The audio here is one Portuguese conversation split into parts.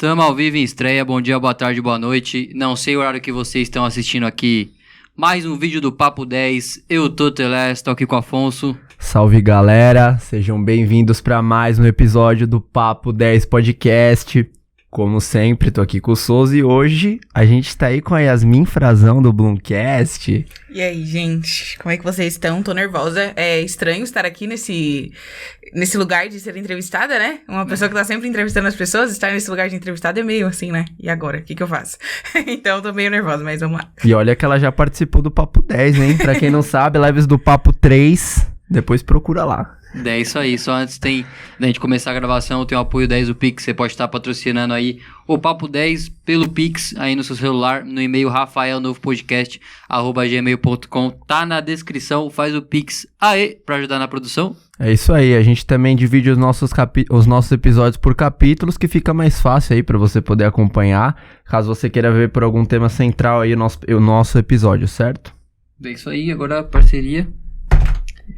Tamo ao vivo em estreia, bom dia, boa tarde, boa noite. Não sei o horário que vocês estão assistindo aqui. Mais um vídeo do Papo 10. Eu tô Telés, tô aqui com o Afonso. Salve galera, sejam bem-vindos para mais um episódio do Papo 10 Podcast. Como sempre, tô aqui com o Souza e hoje a gente tá aí com a Yasmin Frazão do Bloomcast. E aí, gente, como é que vocês estão? Tô nervosa, é estranho estar aqui nesse lugar de ser entrevistada, né? Uma pessoa que tá sempre entrevistando as pessoas, estar nesse lugar de entrevistada é meio assim, né? E agora, o que eu faço? Então, tô meio nervosa, mas vamos lá. E olha que ela já participou do Papo 10, hein? Pra quem não sabe, lives do Papo 3, depois procura lá. É isso aí, só antes da gente começar a gravação, tem o apoio 10 do Pix, você pode estar patrocinando aí o Papo 10 pelo Pix, aí no seu celular, no e-mail rafaelnovopodcast@gmail.com, tá na descrição, faz o Pix aí pra ajudar na produção. É isso aí, a gente também divide os nossos episódios por capítulos, que fica mais fácil aí pra você poder acompanhar, caso você queira ver por algum tema central aí o nosso episódio, certo? É isso aí, agora a parceria.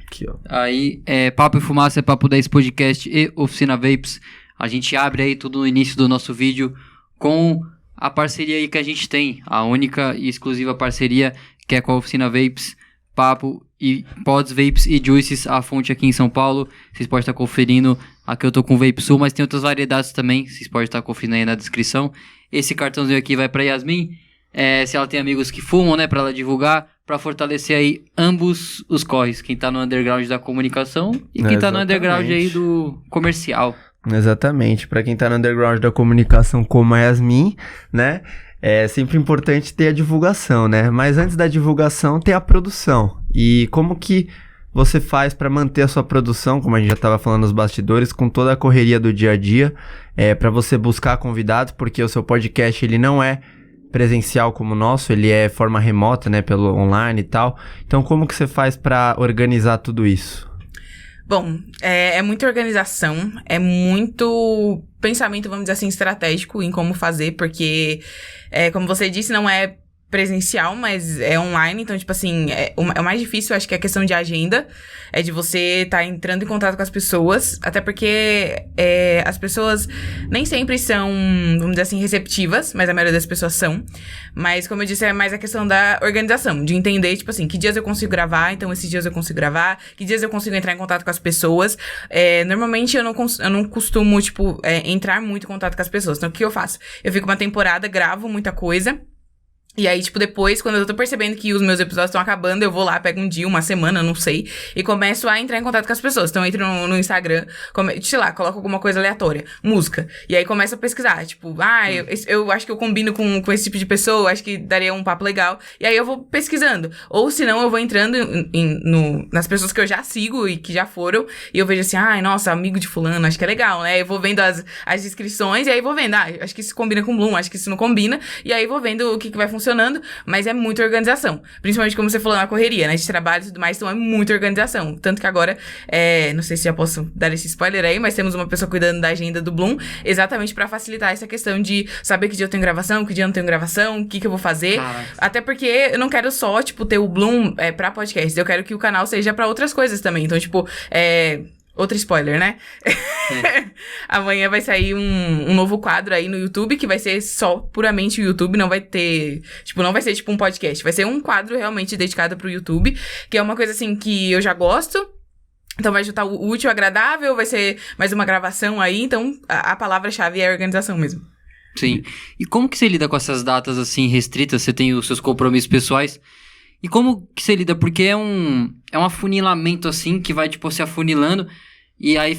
Aqui, ó. Aí, Papo e Fumaça, Papo 10 Podcast e Oficina Vapes. A gente abre aí tudo no início do nosso vídeo com a parceria aí que a gente tem. A única e exclusiva parceria que é com a Oficina Vapes, Papo e Pods, Vapes e Juices, a fonte aqui em São Paulo. Vocês podem estar conferindo. Aqui eu tô com o Vape Sul, mas tem outras variedades também. Vocês podem estar conferindo aí na descrição. Esse cartãozinho aqui vai pra Yasmin. Se ela tem amigos que fumam, né, pra ela divulgar, pra fortalecer aí ambos os corres, quem tá no underground da comunicação e quem tá no underground aí do comercial. Exatamente, pra quem tá no underground da comunicação como a Yasmin, né, é sempre importante ter a divulgação, né, mas antes da divulgação ter a produção. E como que você faz pra manter a sua produção, como a gente já tava falando nos bastidores, com toda a correria do dia a dia, pra você buscar convidados, porque o seu podcast ele não é presencial como o nosso, ele é forma remota, né, pelo online e tal. Então, como que você faz pra organizar tudo isso? Bom, é muita organização, é muito pensamento, vamos dizer assim, estratégico em como fazer, porque, como você disse, não é presencial, mas é online, então, tipo assim, o mais difícil, acho que é a questão de agenda, é de você estar entrando em contato com as pessoas, até porque as pessoas nem sempre são, vamos dizer assim, receptivas, mas a maioria das pessoas são, mas, como eu disse, é mais a questão da organização, de entender, tipo assim, que dias eu consigo gravar, então esses dias eu consigo gravar, que dias eu consigo entrar em contato com as pessoas. Normalmente eu não costumo, tipo, entrar muito em contato com as pessoas, então o que eu faço? Eu fico uma temporada, gravo muita coisa. E aí, tipo, depois, quando eu tô percebendo que os meus episódios estão acabando, eu vou lá, pego um dia, uma semana, não sei, e começo a entrar em contato com as pessoas. Então, eu entro no Instagram, sei lá, coloco alguma coisa aleatória, música. E aí, começo a pesquisar, tipo, eu acho que eu combino com esse tipo de pessoa, acho que daria um papo legal. E aí, eu vou pesquisando. Ou, se não, eu vou entrando nas pessoas que eu já sigo e que já foram, e eu vejo assim, nossa, amigo de fulano, acho que é legal, né? Eu vou vendo as inscrições, e aí vou vendo, acho que isso combina com Bloom, acho que isso não combina, e aí vou vendo o que vai funcionando, mas é muita organização. Principalmente como você falou na correria, né? De trabalho e tudo mais, então é muita organização. Tanto que agora, não sei se já posso dar esse spoiler aí, mas temos uma pessoa cuidando da agenda do Bloom, exatamente pra facilitar essa questão de saber que dia eu tenho gravação, que dia eu não tenho gravação, o que eu vou fazer. Caraca. Até porque eu não quero só, tipo, ter o Bloom pra podcast, eu quero que o canal seja pra outras coisas também. Então, tipo, outro spoiler, né? Amanhã vai sair um novo quadro aí no YouTube, que vai ser só puramente o YouTube, não vai ter... Tipo, não vai ser tipo um podcast, vai ser um quadro realmente dedicado pro YouTube, que é uma coisa assim que eu já gosto. Então vai juntar o útil ao agradável, vai ser mais uma gravação aí, então a palavra-chave é a organização mesmo. Sim. E como que você lida com essas datas assim restritas? Você tem os seus compromissos pessoais? E como que você lida? Porque é um afunilamento assim, que vai tipo se afunilando. E aí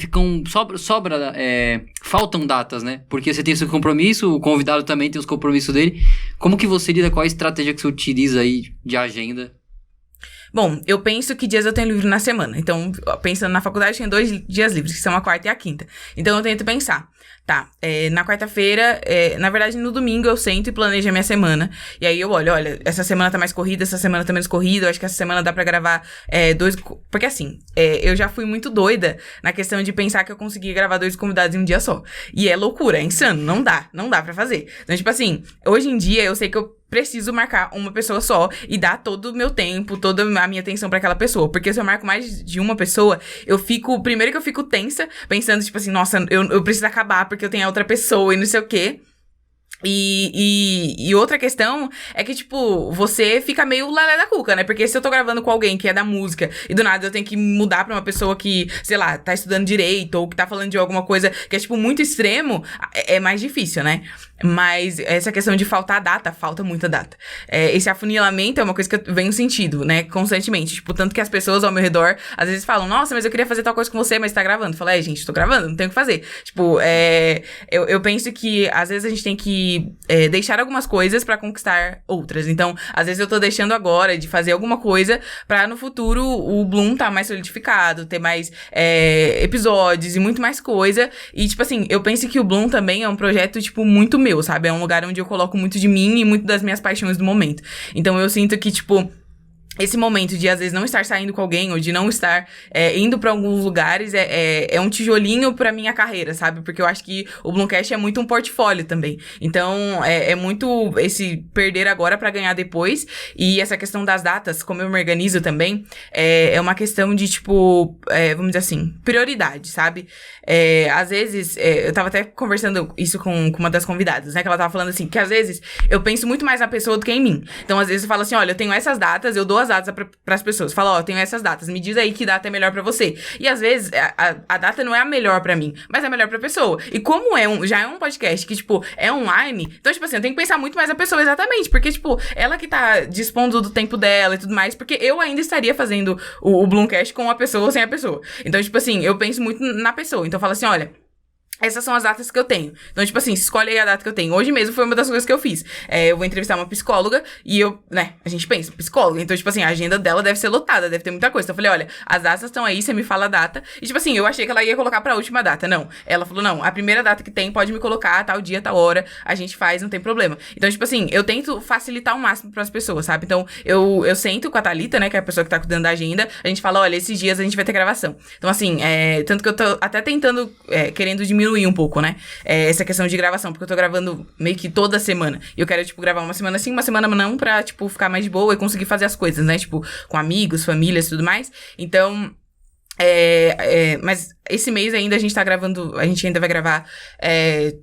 faltam datas, né? Porque você tem o seu compromisso, o convidado também tem os compromissos dele. Como que você lida? Qual a estratégia que você utiliza aí de agenda? Bom, eu penso que dias eu tenho livre na semana. Então, pensando na faculdade, eu tenho 2 dias livres, que são a quarta e a quinta. Então, eu tento pensar, tá, na quarta-feira, na verdade, no domingo eu sento e planejo a minha semana. E aí eu olho, essa semana tá mais corrida, essa semana tá menos corrida, eu acho que essa semana dá pra gravar 2... Porque assim, eu já fui muito doida na questão de pensar que eu conseguia gravar 2 convidados em um dia só. E é loucura, é insano, não dá pra fazer. Então, tipo assim, hoje em dia eu sei que eu preciso marcar uma pessoa só e dar todo o meu tempo, toda a minha atenção pra aquela pessoa. Porque se eu marco mais de uma pessoa, primeiro que eu fico tensa, pensando, tipo assim, nossa, eu preciso acabar porque eu tenho a outra pessoa e não sei o quê. E outra questão é que, tipo, você fica meio lalé da cuca, né? Porque se eu tô gravando com alguém que é da música e do nada eu tenho que mudar pra uma pessoa que, sei lá, tá estudando direito ou que tá falando de alguma coisa que é, tipo, muito extremo, é mais difícil, né? Mas essa questão de faltar data, falta muita data. Esse afunilamento é uma coisa que eu venho sentindo, né? Constantemente. Tipo, tanto que as pessoas ao meu redor, às vezes falam, nossa, mas eu queria fazer tal coisa com você, mas tá gravando. Fala, gente, tô gravando, não tenho o que fazer. Tipo, eu penso que às vezes a gente tem que deixar algumas coisas pra conquistar outras. Então, às vezes eu tô deixando agora de fazer alguma coisa pra no futuro o Bloom tá mais solidificado, ter mais episódios e muito mais coisa. E, tipo assim, eu penso que o Bloom também é um projeto, tipo, muito meu, sabe? É um lugar onde eu coloco muito de mim e muito das minhas paixões do momento. Então, eu sinto que, tipo, esse momento de, às vezes, não estar saindo com alguém ou de não estar indo pra alguns lugares é um tijolinho pra minha carreira, sabe? Porque eu acho que o Bloomcast é muito um portfólio também. Então, é muito esse perder agora pra ganhar depois. E essa questão das datas, como eu me organizo também, é uma questão de, tipo, vamos dizer assim, prioridade, sabe? Às vezes, eu tava até conversando isso com uma das convidadas, né? Que ela tava falando assim, que às vezes eu penso muito mais na pessoa do que em mim. Então, às vezes eu falo assim, olha, eu tenho essas datas, eu dou as datas pras pessoas. Falo, eu tenho essas datas, me diz aí que data é melhor pra você. E às vezes, a data não é a melhor pra mim, mas é a melhor pra pessoa. E como já é um podcast que, tipo, é online, então, tipo assim, eu tenho que pensar muito mais na pessoa, exatamente, porque, tipo, ela que tá dispondo do tempo dela e tudo mais, porque eu ainda estaria fazendo o Bloomcast com a pessoa ou sem a pessoa. Então, tipo assim, eu penso muito na pessoa. Então, eu falo assim, olha, essas são as datas que eu tenho. Então, tipo assim, escolhe aí a data que eu tenho. Hoje mesmo foi uma das coisas que eu fiz. Eu vou entrevistar uma psicóloga e a gente pensa, psicóloga. Então, tipo assim, a agenda dela deve ser lotada, deve ter muita coisa. Então, eu falei, olha, as datas estão aí, você me fala a data. E, tipo assim, eu achei que ela ia colocar pra última data. Não. Ela falou, não, a primeira data que tem, pode me colocar, tal dia, tal hora, a gente faz, não tem problema. Então, tipo assim, eu tento facilitar ao máximo pras pessoas, sabe? Então, eu sento com a Thalita, né, que é a pessoa que tá cuidando da agenda, a gente fala, olha, esses dias a gente vai ter gravação. Então, assim, tanto que eu tô até tentando, querendo diminuir um pouco, né? Essa questão de gravação, porque eu tô gravando meio que toda semana. E eu quero, tipo, gravar uma semana sim, uma semana não, pra, tipo, ficar mais de boa e conseguir fazer as coisas, né? Tipo, com amigos, famílias e tudo mais. Então, mas esse mês ainda a gente tá gravando, a gente ainda vai gravar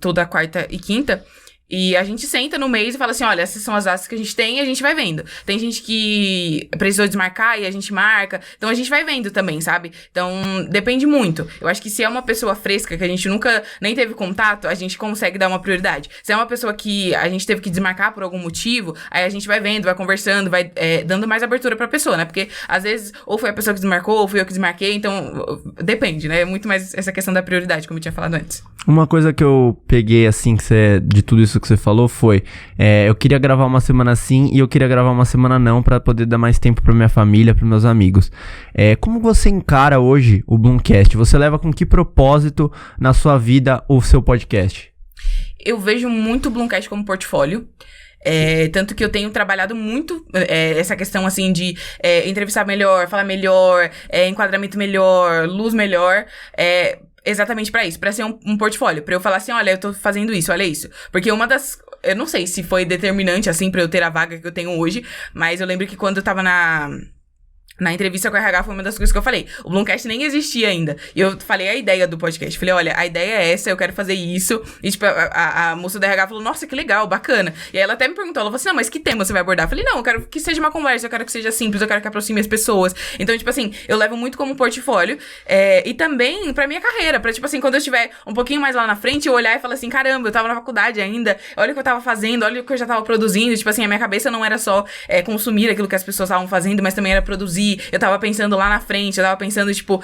toda quarta e quinta. E a gente senta no mês e fala assim, olha, essas são as datas que a gente tem e a gente vai vendo. Tem gente que precisou desmarcar e a gente marca. Então, a gente vai vendo também, sabe? Então, depende muito. Eu acho que se é uma pessoa fresca, que a gente nunca nem teve contato, a gente consegue dar uma prioridade. Se é uma pessoa que a gente teve que desmarcar por algum motivo, aí a gente vai vendo, vai conversando, vai dando mais abertura pra pessoa, né? Porque, às vezes, ou foi a pessoa que desmarcou, ou fui eu que desmarquei. Então, depende, né? É muito mais essa questão da prioridade, como eu tinha falado antes. Uma coisa que eu peguei, assim, de tudo isso que você falou foi, eu queria gravar uma semana sim e eu queria gravar uma semana não pra poder dar mais tempo pra minha família, pros meus amigos. Como você encara hoje o Bloomcast? Você leva com que propósito na sua vida o seu podcast? Eu vejo muito o Bloomcast como portfólio. Tanto que eu tenho trabalhado muito essa questão, assim, de entrevistar melhor, falar melhor, enquadramento melhor, luz melhor, exatamente pra isso, pra ser um portfólio, pra eu falar assim, olha, eu tô fazendo isso, olha isso. Porque uma das... Eu não sei se foi determinante, assim, pra eu ter a vaga que eu tenho hoje, mas eu lembro que quando eu tava na entrevista com a RH foi uma das coisas que eu falei. O Bloomcast nem existia ainda. E eu falei a ideia do podcast. Falei, olha, a ideia é essa, eu quero fazer isso. E, tipo, a moça da RH falou, nossa, que legal, bacana. E aí ela até me perguntou, ela falou assim, não, mas que tema você vai abordar? Eu falei, não, eu quero que seja uma conversa, eu quero que seja simples, eu quero que aproxime as pessoas. Então, tipo assim, eu levo muito como portfólio. E também pra minha carreira, pra, tipo assim, quando eu estiver um pouquinho mais lá na frente, eu olhar e falar assim, caramba, eu tava na faculdade ainda, olha o que eu tava fazendo, olha o que eu já tava produzindo. Tipo assim, a minha cabeça não era só consumir aquilo que as pessoas estavam fazendo, mas também era produzir. Eu tava pensando lá na frente, eu tava pensando, tipo,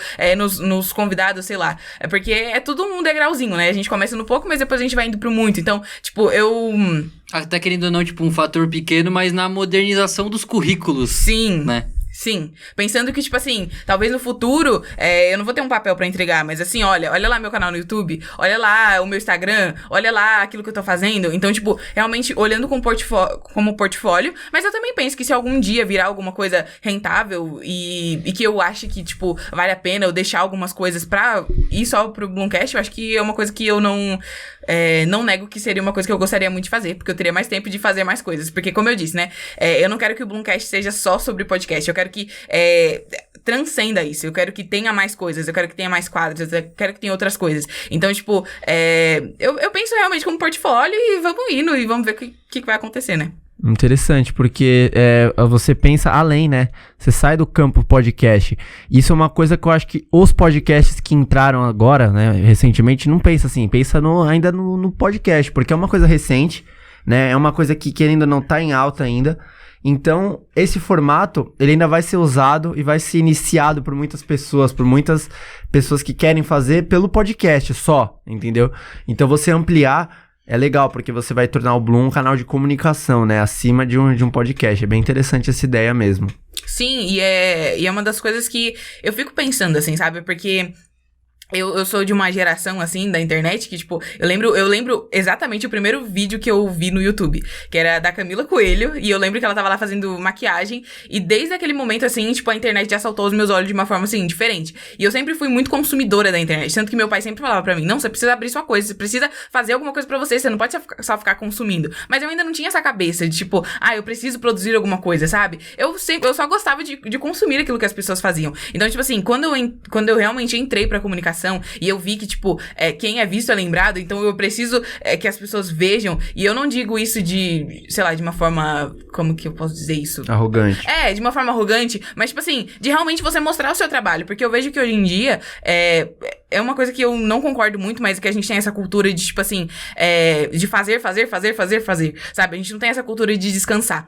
nos convidados, sei lá. Porque é tudo um degrauzinho, né? A gente começa no pouco, mas depois a gente vai indo pro muito. Então, tipo, Até querendo ou não, tipo, um fator pequeno, mas na modernização dos currículos. Sim. Né? Sim, pensando que, tipo assim, talvez no futuro, eu não vou ter um papel pra entregar, mas assim, olha lá meu canal no YouTube, olha lá o meu Instagram, olha lá aquilo que eu tô fazendo. Então, tipo, realmente olhando como portfólio, mas eu também penso que se algum dia virar alguma coisa rentável e que eu ache que, tipo, vale a pena eu deixar algumas coisas pra ir só pro Bloomcast, eu acho que é uma coisa que eu não nego que seria uma coisa que eu gostaria muito de fazer, porque eu teria mais tempo de fazer mais coisas. Porque, como eu disse, né, eu não quero que o Bloomcast seja só sobre podcast, eu quero quero que transcenda isso, eu quero que tenha mais coisas, eu quero que tenha mais quadros, eu quero que tenha outras coisas. Então, tipo, eu penso realmente como portfólio e vamos indo e vamos ver o que vai acontecer, né? Interessante, porque você pensa além, né? Você sai do campo podcast. Isso é uma coisa que eu acho que os podcasts que entraram agora, né, recentemente, não pensa assim. Pensa ainda no podcast, porque é uma coisa recente, né? É uma coisa que ainda não tá em alta ainda. Então, esse formato, ele ainda vai ser usado e vai ser iniciado por muitas pessoas que querem fazer pelo podcast só, entendeu? Então, você ampliar é legal, porque você vai tornar o Bloom um canal de comunicação, né? Acima de um podcast. É bem interessante essa ideia mesmo. Sim, e é uma das coisas que eu fico pensando, assim, sabe? Porque eu sou de uma geração, assim, da internet, que, tipo, eu lembro exatamente o primeiro vídeo que eu vi no YouTube, que era da Camila Coelho, e eu lembro que ela tava lá fazendo maquiagem, e desde aquele momento, assim, tipo, a internet já saltou os meus olhos de uma forma, assim, diferente. E eu sempre fui muito consumidora da internet, tanto que meu pai sempre falava pra mim, não, você precisa abrir sua coisa, você precisa fazer alguma coisa pra você não pode só ficar consumindo. Mas eu ainda não tinha essa cabeça de, tipo, eu preciso produzir alguma coisa, sabe? Eu só gostava de consumir aquilo que as pessoas faziam. Então, tipo assim, quando eu realmente entrei pra comunicação, e eu vi que, tipo, quem é visto é lembrado, então eu preciso que as pessoas vejam, e eu não digo isso de, sei lá, de uma forma, como que eu posso dizer isso? Arrogante. De uma forma arrogante, mas, tipo assim, de realmente você mostrar o seu trabalho, porque eu vejo que hoje em dia, é uma coisa que eu não concordo muito, mas que a gente tem essa cultura de, tipo assim, de fazer, sabe? A gente não tem essa cultura de descansar.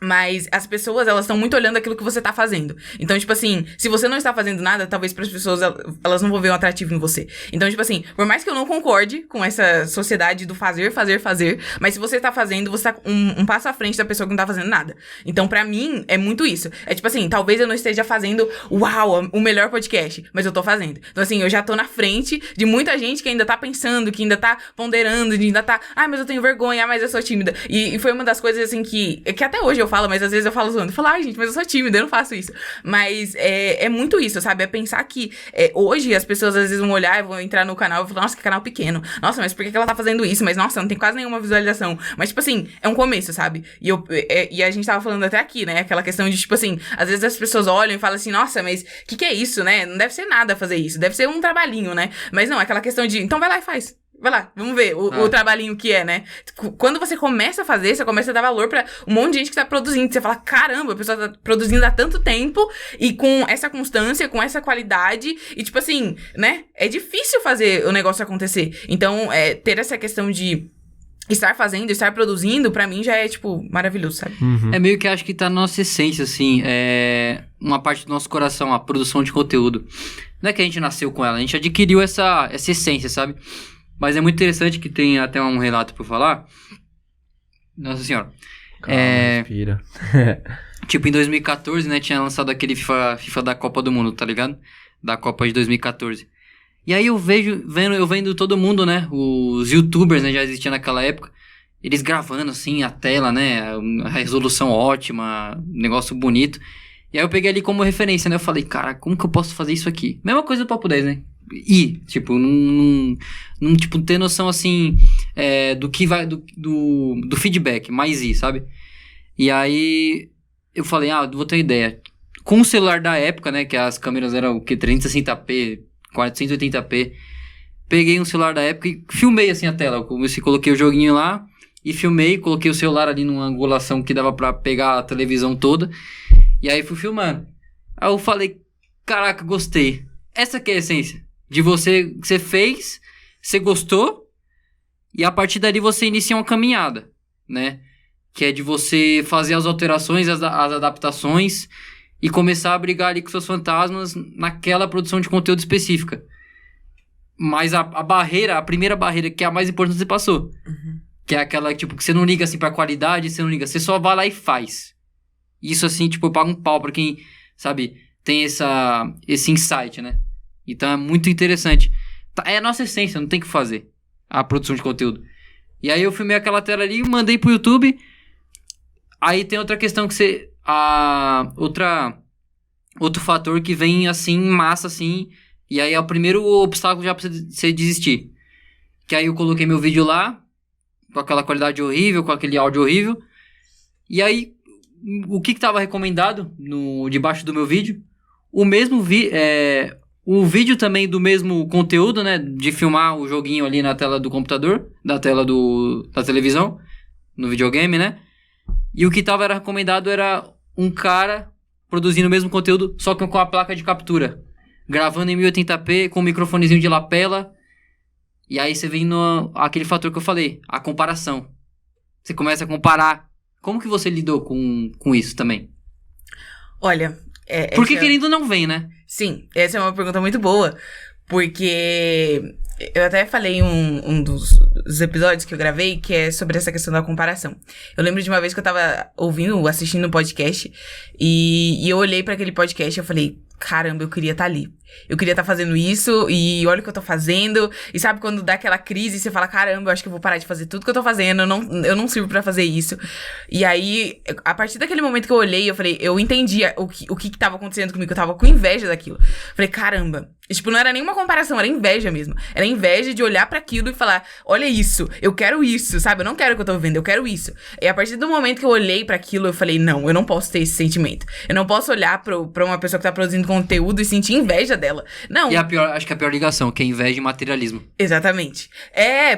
Mas as pessoas, elas estão muito olhando aquilo que você tá fazendo. Então, tipo assim, se você não está fazendo nada, talvez para as pessoas, elas não vão ver um atrativo em você. Então, tipo assim, por mais que eu não concorde com essa sociedade do fazer, mas se você tá fazendo, você tá um passo à frente da pessoa que não tá fazendo nada. Então, pra mim, é muito isso. É tipo assim, talvez eu não esteja fazendo, o melhor podcast, mas eu tô fazendo. Então, assim, eu já tô na frente de muita gente que ainda tá pensando, que ainda tá ponderando, que ainda tá, mas eu tenho vergonha, mas eu sou tímida. E foi uma das coisas, assim, que até hoje eu falo, mas às vezes eu falo zoando. Eu falo, gente, mas eu sou tímida, eu não faço isso. Mas é muito isso, sabe? É pensar que hoje as pessoas às vezes vão olhar e vão entrar no canal e falar, nossa, que canal pequeno. Nossa, mas por que ela tá fazendo isso? Mas, nossa, não tem quase nenhuma visualização. Mas, tipo assim, é um começo, sabe? E a gente tava falando até aqui, né? Aquela questão de, tipo assim, às vezes as pessoas olham e falam assim, nossa, mas o que é isso, né? Não deve ser nada fazer isso. Deve ser um trabalhinho, né? Mas não, é aquela questão de, então vai lá e faz. Vai lá, vamos ver o trabalhinho que é, né? Quando você começa a fazer, você começa a dar valor pra um monte de gente que tá produzindo. Você fala, caramba, a pessoa tá produzindo há tanto tempo e com essa constância, com essa qualidade. E, tipo assim, né? É difícil fazer o negócio acontecer. Então, ter essa questão de estar fazendo, estar produzindo, pra mim já é, tipo, maravilhoso, sabe? Uhum. É meio que acho que tá na nossa essência, assim, uma parte do nosso coração, a produção de conteúdo. Não é que a gente nasceu com ela, a gente adquiriu essa essência, sabe? Mas é muito interessante que tem até um relato pra falar. Nossa senhora. Calma, respira. Tipo, em 2014, né, tinha lançado aquele FIFA da Copa do Mundo, tá ligado? Da Copa de 2014. E aí eu vendo todo mundo, né, os youtubers, né, já existiam naquela época, eles gravando, assim, a tela, né, a resolução ótima, negócio bonito. E aí eu peguei ali como referência, né, eu falei, cara, como que eu posso fazer isso aqui? Mesma coisa do Papo 10, né? E, tipo, não tipo, ter noção, assim, do que vai, do feedback, mais sabe? E aí, eu falei, vou ter uma ideia. Com o celular da época, né, que as câmeras eram, 360p, 480p, peguei um celular da época e filmei, assim, a tela. Coloquei o joguinho lá e filmei, coloquei o celular ali numa angulação que dava pra pegar a televisão toda. E aí, fui filmando. Aí eu falei, caraca, gostei. Essa que é a essência. De você fez, você gostou, e a partir dali você inicia uma caminhada, né? Que é de você fazer as alterações, as adaptações, e começar a brigar ali com seus fantasmas naquela produção de conteúdo específica. Mas a primeira barreira, que é a mais importante, você passou. Uhum. Que é aquela, tipo, que você não liga, assim, pra qualidade, você não liga, você só vai lá e faz. Isso, assim, tipo, eu pago um pau pra quem, sabe, tem esse insight, né? Então é muito interessante. É a nossa essência, não tem o que fazer. A produção de conteúdo. E aí eu filmei aquela tela ali e mandei pro YouTube. Aí tem outra questão que outro fator que vem assim, em massa, assim. E aí é o primeiro obstáculo já pra você desistir. Que aí eu coloquei meu vídeo lá, com aquela qualidade horrível, com aquele áudio horrível. E aí o que estava recomendado debaixo do meu vídeo. O mesmo o vídeo também do mesmo conteúdo, né? De filmar o joguinho ali na tela do computador, da tela da televisão, no videogame, né? E o que era recomendado era um cara produzindo o mesmo conteúdo, só que com a placa de captura. Gravando em 1080p, com um microfonezinho de lapela. E aí você vem aquele fator que eu falei, a comparação. Você começa a comparar. Como que você lidou com isso também? Olha... Porque querendo não vem, né? Sim, essa é uma pergunta muito boa. Porque eu até falei em um dos episódios que eu gravei, que é sobre essa questão da comparação. Eu lembro de uma vez que eu tava assistindo um podcast, e eu olhei pra aquele podcast e eu falei, caramba, eu queria estar ali. Eu queria estar fazendo isso, e olha o que eu tô fazendo. E sabe quando dá aquela crise e você fala, caramba, eu acho que eu vou parar de fazer tudo que eu tô fazendo, eu não sirvo pra fazer isso. E aí, a partir daquele momento que eu olhei, eu falei, eu entendi o que tava acontecendo comigo, eu tava com inveja daquilo. Falei, caramba. E, tipo, não era nenhuma comparação, era inveja mesmo. Era inveja de olhar pra aquilo e falar, olha isso, eu quero isso, sabe? Eu não quero o que eu tô vivendo, eu quero isso. E a partir do momento que eu olhei pra aquilo, eu falei, não, eu não posso ter esse sentimento. Eu não posso olhar pra uma pessoa que tá produzindo conteúdo e sentir inveja dela. Não. E acho que a pior ligação, que é inveja e materialismo. Exatamente.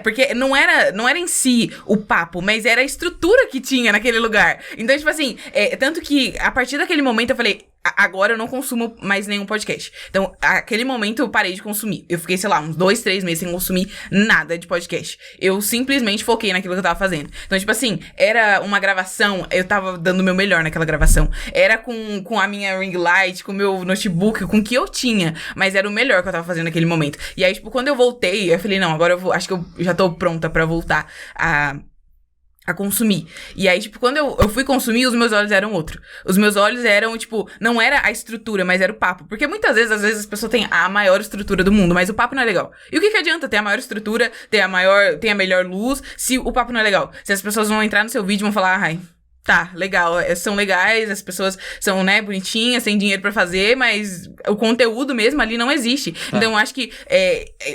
Porque não era em si o papo, mas era a estrutura que tinha naquele lugar. Então, tipo assim, tanto que a partir daquele momento eu falei, agora eu não consumo mais nenhum podcast. Então, aquele momento eu parei de consumir. Eu fiquei, sei lá, uns 2, 3 meses sem consumir nada de podcast. Eu simplesmente foquei naquilo que eu tava fazendo. Então, tipo assim, era uma gravação, eu tava dando o meu melhor naquela gravação. Era com a minha ring light, com o meu notebook, com o que eu tinha. Mas era o melhor que eu tava fazendo naquele momento. E aí, tipo, quando eu voltei, eu falei, não, agora acho que eu já tô pronta pra voltar a consumir. E aí, tipo, quando eu fui consumir, os meus olhos eram outro. Os meus olhos eram, tipo, não era a estrutura, mas era o papo. Porque muitas vezes, às vezes, as pessoas têm a maior estrutura do mundo, mas o papo não é legal. E o que adianta ter a maior estrutura, ter a melhor luz, se o papo não é legal? Se as pessoas vão entrar no seu vídeo e vão falar, ai, tá, legal, são legais, as pessoas são, né, bonitinhas, têm dinheiro pra fazer, mas o conteúdo mesmo ali não existe. Tá. Então, eu acho que...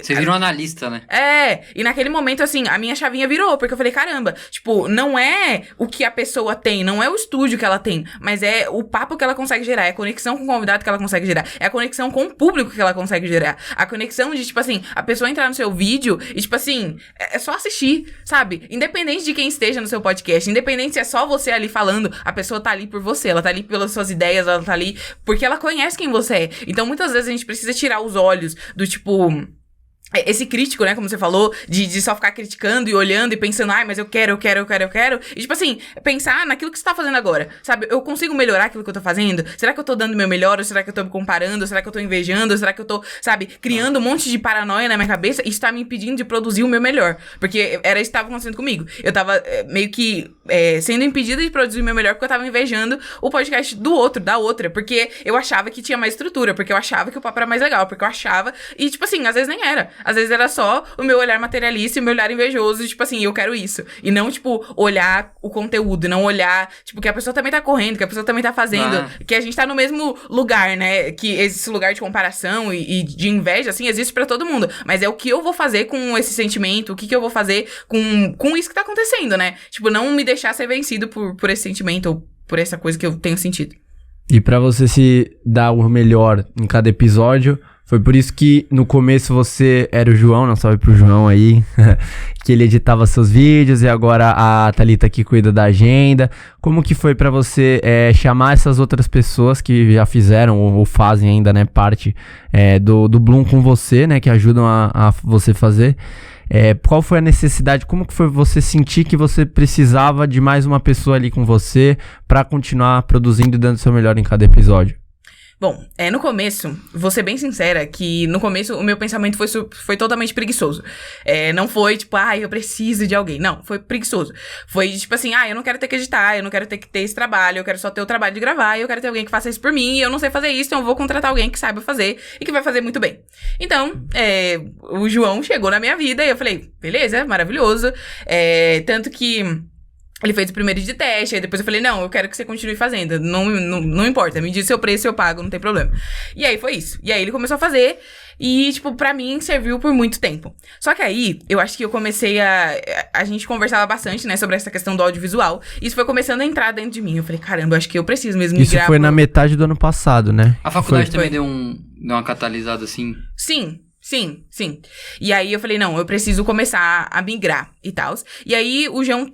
Você virou analista, né? E naquele momento, assim, a minha chavinha virou, porque eu falei, caramba, tipo, não é o que a pessoa tem, não é o estúdio que ela tem, mas é o papo que ela consegue gerar, é a conexão com o convidado que ela consegue gerar, é a conexão com o público que ela consegue gerar, a conexão de, tipo assim, a pessoa entrar no seu vídeo e, tipo assim, é só assistir, sabe? Independente de quem esteja no seu podcast, independente se é só você ali falando, a pessoa tá ali por você, ela tá ali pelas suas ideias, ela tá ali porque ela conhece quem você é. Então, muitas vezes a gente precisa tirar os olhos do tipo... Esse crítico, né, como você falou, de só ficar criticando e olhando e pensando, ai, mas eu quero. E, tipo assim, pensar naquilo que você tá fazendo agora, sabe? Eu consigo melhorar aquilo que eu tô fazendo? Será que eu tô dando o meu melhor? Ou será que eu tô me comparando? Ou será que eu tô invejando? Ou será que eu tô, sabe, criando um monte de paranoia na minha cabeça? Isso tá me impedindo de produzir o meu melhor. Porque era isso que tava acontecendo comigo. Eu tava meio que sendo impedida de produzir o meu melhor porque eu tava invejando o podcast do outro, da outra. Porque eu achava que tinha mais estrutura, porque eu achava que o papo era mais legal, porque eu achava... E, tipo assim, às vezes nem era. Às vezes era só o meu olhar materialista e o meu olhar invejoso, tipo assim, eu quero isso. E não, tipo, olhar o conteúdo, não olhar, tipo, que a pessoa também tá correndo, que a pessoa também tá fazendo, que a gente tá no mesmo lugar, né? Que esse lugar de comparação e de inveja, assim, existe pra todo mundo. Mas é o que eu vou fazer com esse sentimento, o que eu vou fazer com isso que tá acontecendo, né? Tipo, não me deixar ser vencido por esse sentimento ou por essa coisa que eu tenho sentido. E pra você se dar o melhor em cada episódio... Foi por isso que no começo você era o João, não salve pro João aí, que ele editava seus vídeos e agora a Thalita aqui cuida da agenda. Como que foi pra você chamar essas outras pessoas que já fizeram ou fazem ainda, né, parte do Bloom com você, né, que ajudam a você fazer? Qual foi a necessidade, como que foi você sentir que você precisava de mais uma pessoa ali com você pra continuar produzindo e dando seu melhor em cada episódio? Bom, no começo, vou ser bem sincera, que no começo o meu pensamento foi totalmente preguiçoso. Não foi tipo, eu preciso de alguém. Não, foi preguiçoso. Foi tipo assim, eu não quero ter que editar, eu não quero ter que ter esse trabalho, eu quero só ter o trabalho de gravar, eu quero ter alguém que faça isso por mim, e eu não sei fazer isso, então eu vou contratar alguém que saiba fazer e que vai fazer muito bem. Então, o João chegou na minha vida e eu falei, beleza, maravilhoso. Tanto que... Ele fez o primeiro de teste, aí depois eu falei, não, eu quero que você continue fazendo, não importa, me diz seu preço, eu pago, não tem problema. E aí foi isso. E aí ele começou a fazer e, tipo, pra mim serviu por muito tempo. Só que aí, eu acho que eu comecei a gente conversava bastante, né, sobre essa questão do audiovisual. E isso foi começando a entrar dentro de mim. Eu falei, caramba, eu acho que eu preciso mesmo Isso foi na metade do ano passado, né? A faculdade também deu uma catalisada assim? Sim. E aí eu falei, não, eu preciso começar a migrar e tal. E aí o João,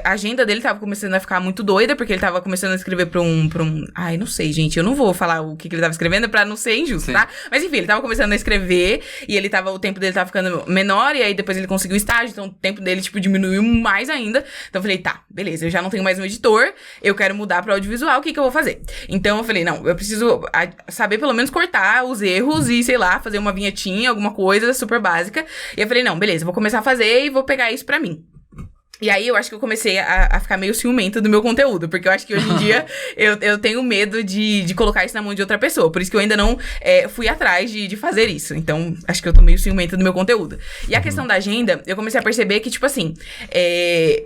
a agenda dele tava começando a ficar muito doida, porque ele tava começando a escrever pra um... Ai, não sei, gente, eu não vou falar o que ele tava escrevendo pra não ser injusto, Sim. tá? Mas enfim, ele tava começando a escrever e o tempo dele tava ficando menor, e aí depois ele conseguiu estágio, então o tempo dele, tipo, diminuiu mais ainda. Então eu falei, tá, beleza, eu já não tenho mais um editor, eu quero mudar pro audiovisual, o que eu vou fazer? Então eu falei, não, eu preciso saber pelo menos cortar os erros e, sei lá, fazer uma vinhetinha, alguma coisa super básica. E eu falei, não, beleza, vou começar a fazer e vou pegar isso pra mim. E aí eu acho que eu comecei a ficar meio ciumenta do meu conteúdo, porque eu acho que hoje em dia eu tenho medo de colocar isso na mão de outra pessoa. Por isso que eu ainda não fui atrás de fazer isso. Então, acho que eu tô meio ciumenta do meu conteúdo. E a questão da agenda, eu comecei a perceber que, tipo assim,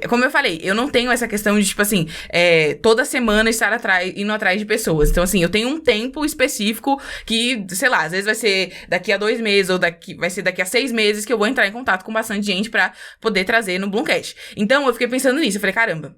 como eu falei, eu não tenho essa questão de, tipo assim, toda semana estar indo atrás de pessoas. Então, assim, eu tenho um tempo específico que, sei lá, às vezes vai ser daqui a 2 meses ou vai ser daqui a 6 meses que eu vou entrar em contato com bastante gente pra poder trazer no Bloomcast. Então, eu fiquei pensando nisso. Eu falei, caramba,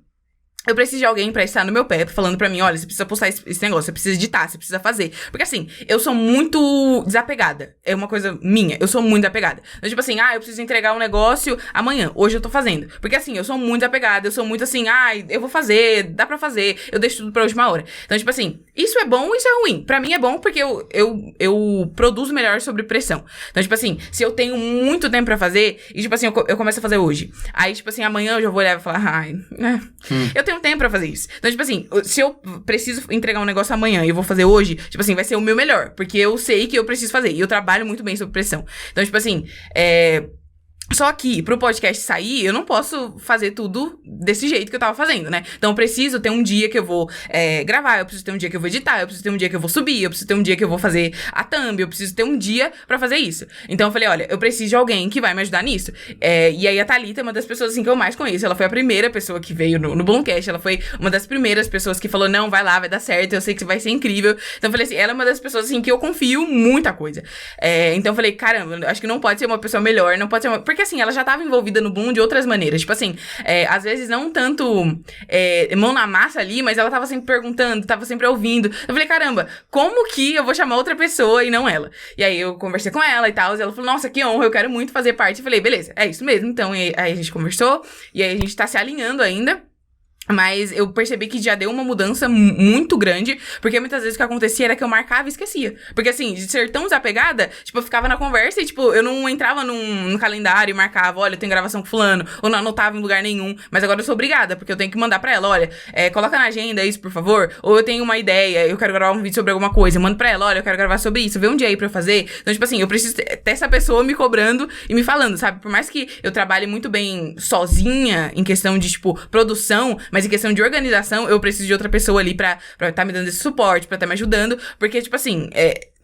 eu preciso de alguém pra estar no meu pé, falando pra mim, olha, você precisa postar esse negócio, você precisa editar, você precisa fazer. Porque assim, eu sou muito desapegada. É uma coisa minha, eu sou muito desapegada. Então, tipo assim, eu preciso entregar um negócio amanhã, hoje eu tô fazendo. Porque assim, eu sou muito desapegada, eu sou muito assim, eu vou fazer, dá pra fazer, eu deixo tudo pra última hora. Então, tipo assim, isso é bom, isso é ruim. Pra mim é bom porque eu produzo melhor sob pressão. Então, tipo assim, se eu tenho muito tempo pra fazer, e tipo assim, eu começo a fazer hoje. Aí, tipo assim, amanhã eu já vou olhar e falar, eu tenho tempo pra fazer isso. Então, tipo assim, se eu preciso entregar um negócio amanhã e eu vou fazer hoje, tipo assim, vai ser o meu melhor. Porque eu sei que eu preciso fazer. E eu trabalho muito bem sob pressão. Então, tipo assim, só que, pro podcast sair, eu não posso fazer tudo desse jeito que eu tava fazendo, né? Então, eu preciso ter um dia que eu vou gravar, eu preciso ter um dia que eu vou editar, eu preciso ter um dia que eu vou subir, eu preciso ter um dia que eu vou fazer a thumb, eu preciso ter um dia pra fazer isso. Então, eu falei, olha, eu preciso de alguém que vai me ajudar nisso. E aí, a Thalita é uma das pessoas, assim, que eu mais conheço. Ela foi a primeira pessoa que veio no Bloomcast, ela foi uma das primeiras pessoas que falou, não, vai lá, vai dar certo, eu sei que vai ser incrível. Então, eu falei assim, ela é uma das pessoas, assim, que eu confio muita coisa. Então, eu falei, caramba, acho que não pode ser uma pessoa melhor, não pode ser uma... Porque, assim, ela já tava envolvida no Bloom de outras maneiras. Tipo assim, às vezes não tanto mão na massa ali, mas ela tava sempre perguntando, tava sempre ouvindo. Eu falei, caramba, como que eu vou chamar outra pessoa e não ela? E aí eu conversei com ela e tal, e ela falou, nossa, que honra, eu quero muito fazer parte. Eu falei, beleza, é isso mesmo. Então, aí a gente conversou, e aí a gente tá se alinhando ainda. Mas eu percebi que já deu uma mudança muito grande, porque muitas vezes o que acontecia era que eu marcava e esquecia. Porque assim, de ser tão desapegada, tipo, eu ficava na conversa e, tipo, eu não entrava no calendário e marcava, olha, eu tenho gravação com fulano, ou não anotava em lugar nenhum, mas agora eu sou obrigada, porque eu tenho que mandar pra ela, olha, coloca na agenda isso, por favor, ou eu tenho uma ideia, eu quero gravar um vídeo sobre alguma coisa, eu mando pra ela, olha, eu quero gravar sobre isso, vê um dia aí pra eu fazer. Então, tipo assim, eu preciso ter essa pessoa me cobrando e me falando, sabe? Por mais que eu trabalhe muito bem sozinha, em questão de, tipo, produção, mas em questão de organização, eu preciso de outra pessoa ali pra tá me dando esse suporte, pra tá me ajudando, porque, tipo assim,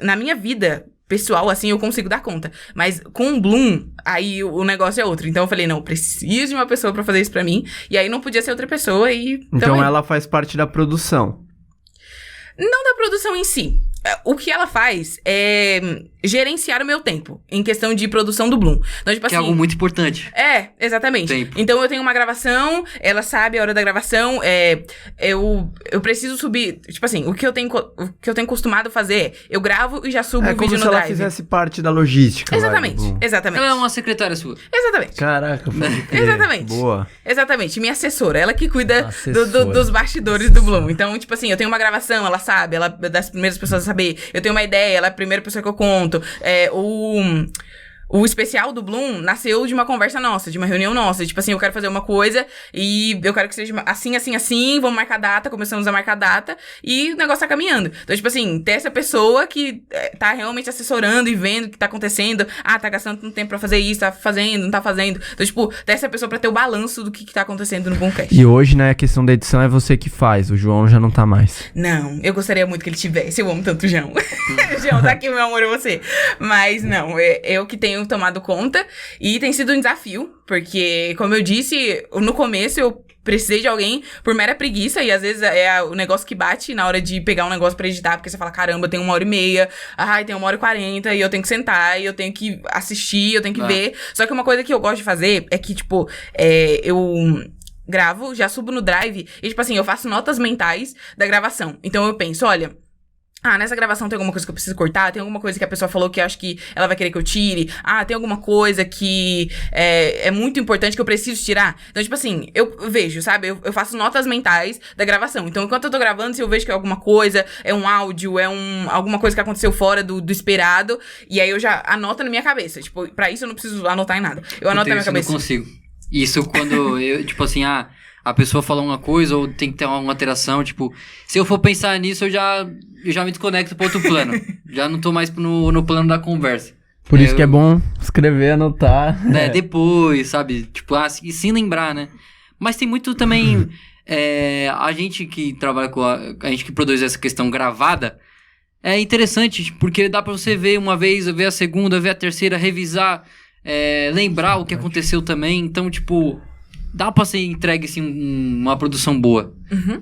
na minha vida pessoal, assim, eu consigo dar conta, mas com o Bloom, aí o negócio é outro. Então eu falei, não, eu preciso de uma pessoa pra fazer isso pra mim, e aí não podia ser outra pessoa e... Então ela faz parte da produção. Não da produção em si. O que ela faz é gerenciar o meu tempo, em questão de produção do Bloom. Então, tipo que assim, é algo muito importante. Exatamente. Tempo. Então, eu tenho uma gravação, ela sabe a hora da gravação, eu preciso subir, tipo assim, o que eu tenho costumado fazer é, eu gravo e já subo o vídeo no Drive. É como se ela fizesse parte da logística. Exatamente, exatamente. Ela é uma secretária sua. Exatamente. Caraca, pode crer. Exatamente. Boa. Exatamente, minha assessora, ela que cuida Assessora. dos bastidores do Bloom. Então, tipo assim, eu tenho uma gravação, ela sabe, ela é das primeiras pessoas a saber. Eu tenho uma ideia, ela é a primeira pessoa que eu conto. O especial do Bloom nasceu de uma conversa nossa, de uma reunião nossa. Tipo assim, eu quero fazer uma coisa e eu quero que seja assim, assim, assim. Vamos marcar data, começamos a marcar data e o negócio tá caminhando. Então, tipo assim, ter essa pessoa que tá realmente assessorando e vendo o que tá acontecendo. Tá gastando tanto tempo pra fazer isso, tá fazendo, não tá fazendo. Então, tipo, ter essa pessoa pra ter o balanço do que tá acontecendo no Boomcast. E hoje, né, a questão da edição é você que faz. O João já não tá mais. Não, eu gostaria muito que ele tivesse. Eu amo tanto o João. João, tá aqui, meu amor, é você. Mas não, eu que tenho tomado conta e tem sido um desafio, porque, como eu disse, no começo eu precisei de alguém por mera preguiça, e às vezes é o negócio que bate na hora de pegar um negócio pra editar, porque você fala, caramba, tem 1h30, tem 1h40, e eu tenho que sentar, e eu tenho que assistir, eu tenho que ver. Só que uma coisa que eu gosto de fazer é que, tipo, eu gravo, já subo no Drive, e tipo assim, eu faço notas mentais da gravação. Então eu penso, olha... nessa gravação tem alguma coisa que eu preciso cortar, tem alguma coisa que a pessoa falou que eu acho que ela vai querer que eu tire, tem alguma coisa que é muito importante que eu preciso tirar. Então, tipo assim, eu vejo, sabe? Eu faço notas mentais da gravação. Então, enquanto eu tô gravando, se eu vejo que é alguma coisa, é um áudio, alguma coisa que aconteceu fora do esperado, e aí eu já anoto na minha cabeça. Tipo, pra isso eu não preciso anotar em nada. Eu anoto na minha cabeça. Eu não consigo. Isso quando eu, tipo assim, a pessoa fala uma coisa ou tem que ter uma alteração, tipo, se eu for pensar nisso, eu já me desconecto pro outro plano. Já não tô mais no plano da conversa. Por isso que é bom escrever, anotar. Depois, sabe? Tipo, e sem lembrar, né? Mas tem muito também... a gente que trabalha com a gente que produz essa questão gravada, é interessante, porque dá pra você ver uma vez, ver a segunda, ver a terceira, revisar, lembrar o que aconteceu também. Então, tipo... dá pra ser entregue, assim, uma produção boa,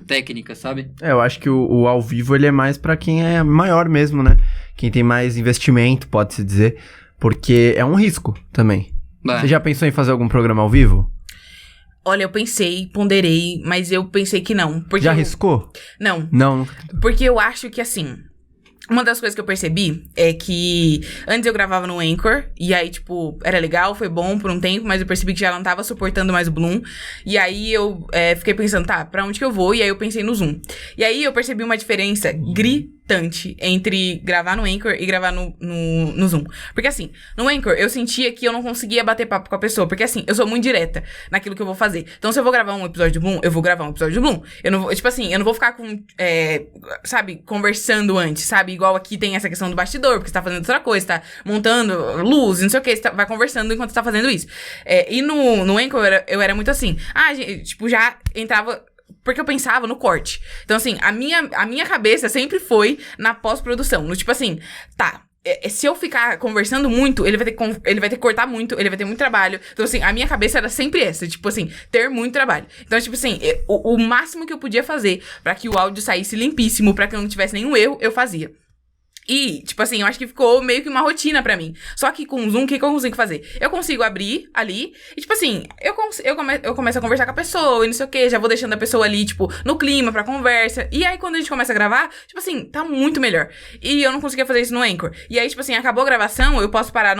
técnica, sabe? Eu acho que o ao vivo, ele é mais pra quem é maior mesmo, né? Quem tem mais investimento, pode-se dizer. Porque é um risco também. Você já pensou em fazer algum programa ao vivo? Olha, eu pensei, ponderei, mas eu pensei que não. Porque já arriscou? Não. Não? Porque eu acho que, assim... uma das coisas que eu percebi é que antes eu gravava no Anchor, e aí, tipo, era legal, foi bom por um tempo, mas eu percebi que já não tava suportando mais o Bloom. E aí eu fiquei pensando, pra onde que eu vou? E aí eu pensei no Zoom. E aí eu percebi uma diferença gritante entre gravar no Anchor e gravar no Zoom. Porque assim, no Anchor eu sentia que eu não conseguia bater papo com a pessoa, porque assim, eu sou muito direta naquilo que eu vou fazer. Então se eu vou gravar um episódio de Bloom, eu vou gravar um episódio de Bloom. Eu não vou, tipo assim, eu não vou ficar com, sabe, conversando antes, sabe? Igual aqui tem essa questão do bastidor, porque você tá fazendo outra coisa, tá montando luz, não sei o que, você vai conversando enquanto você tá fazendo isso. E no Anchor eu era muito assim, tipo, já entrava... porque eu pensava no corte. Então, assim, a minha cabeça sempre foi na pós-produção. No tipo assim, se eu ficar conversando muito, ele vai ter que cortar muito, ele vai ter muito trabalho. Então, assim, a minha cabeça era sempre essa, tipo assim, ter muito trabalho. Então, tipo assim, o máximo que eu podia fazer pra que o áudio saísse limpíssimo, pra que eu não tivesse nenhum erro, eu fazia. E, tipo assim, eu acho que ficou meio que uma rotina pra mim. Só que com o Zoom, o que eu consigo fazer? Eu consigo abrir ali e, tipo assim, eu começo a conversar com a pessoa e não sei o que, já vou deixando a pessoa ali, tipo, no clima pra conversa. E aí, quando a gente começa a gravar, tipo assim, tá muito melhor. E eu não conseguia fazer isso no Anchor. E aí, tipo assim, acabou a gravação, eu posso parar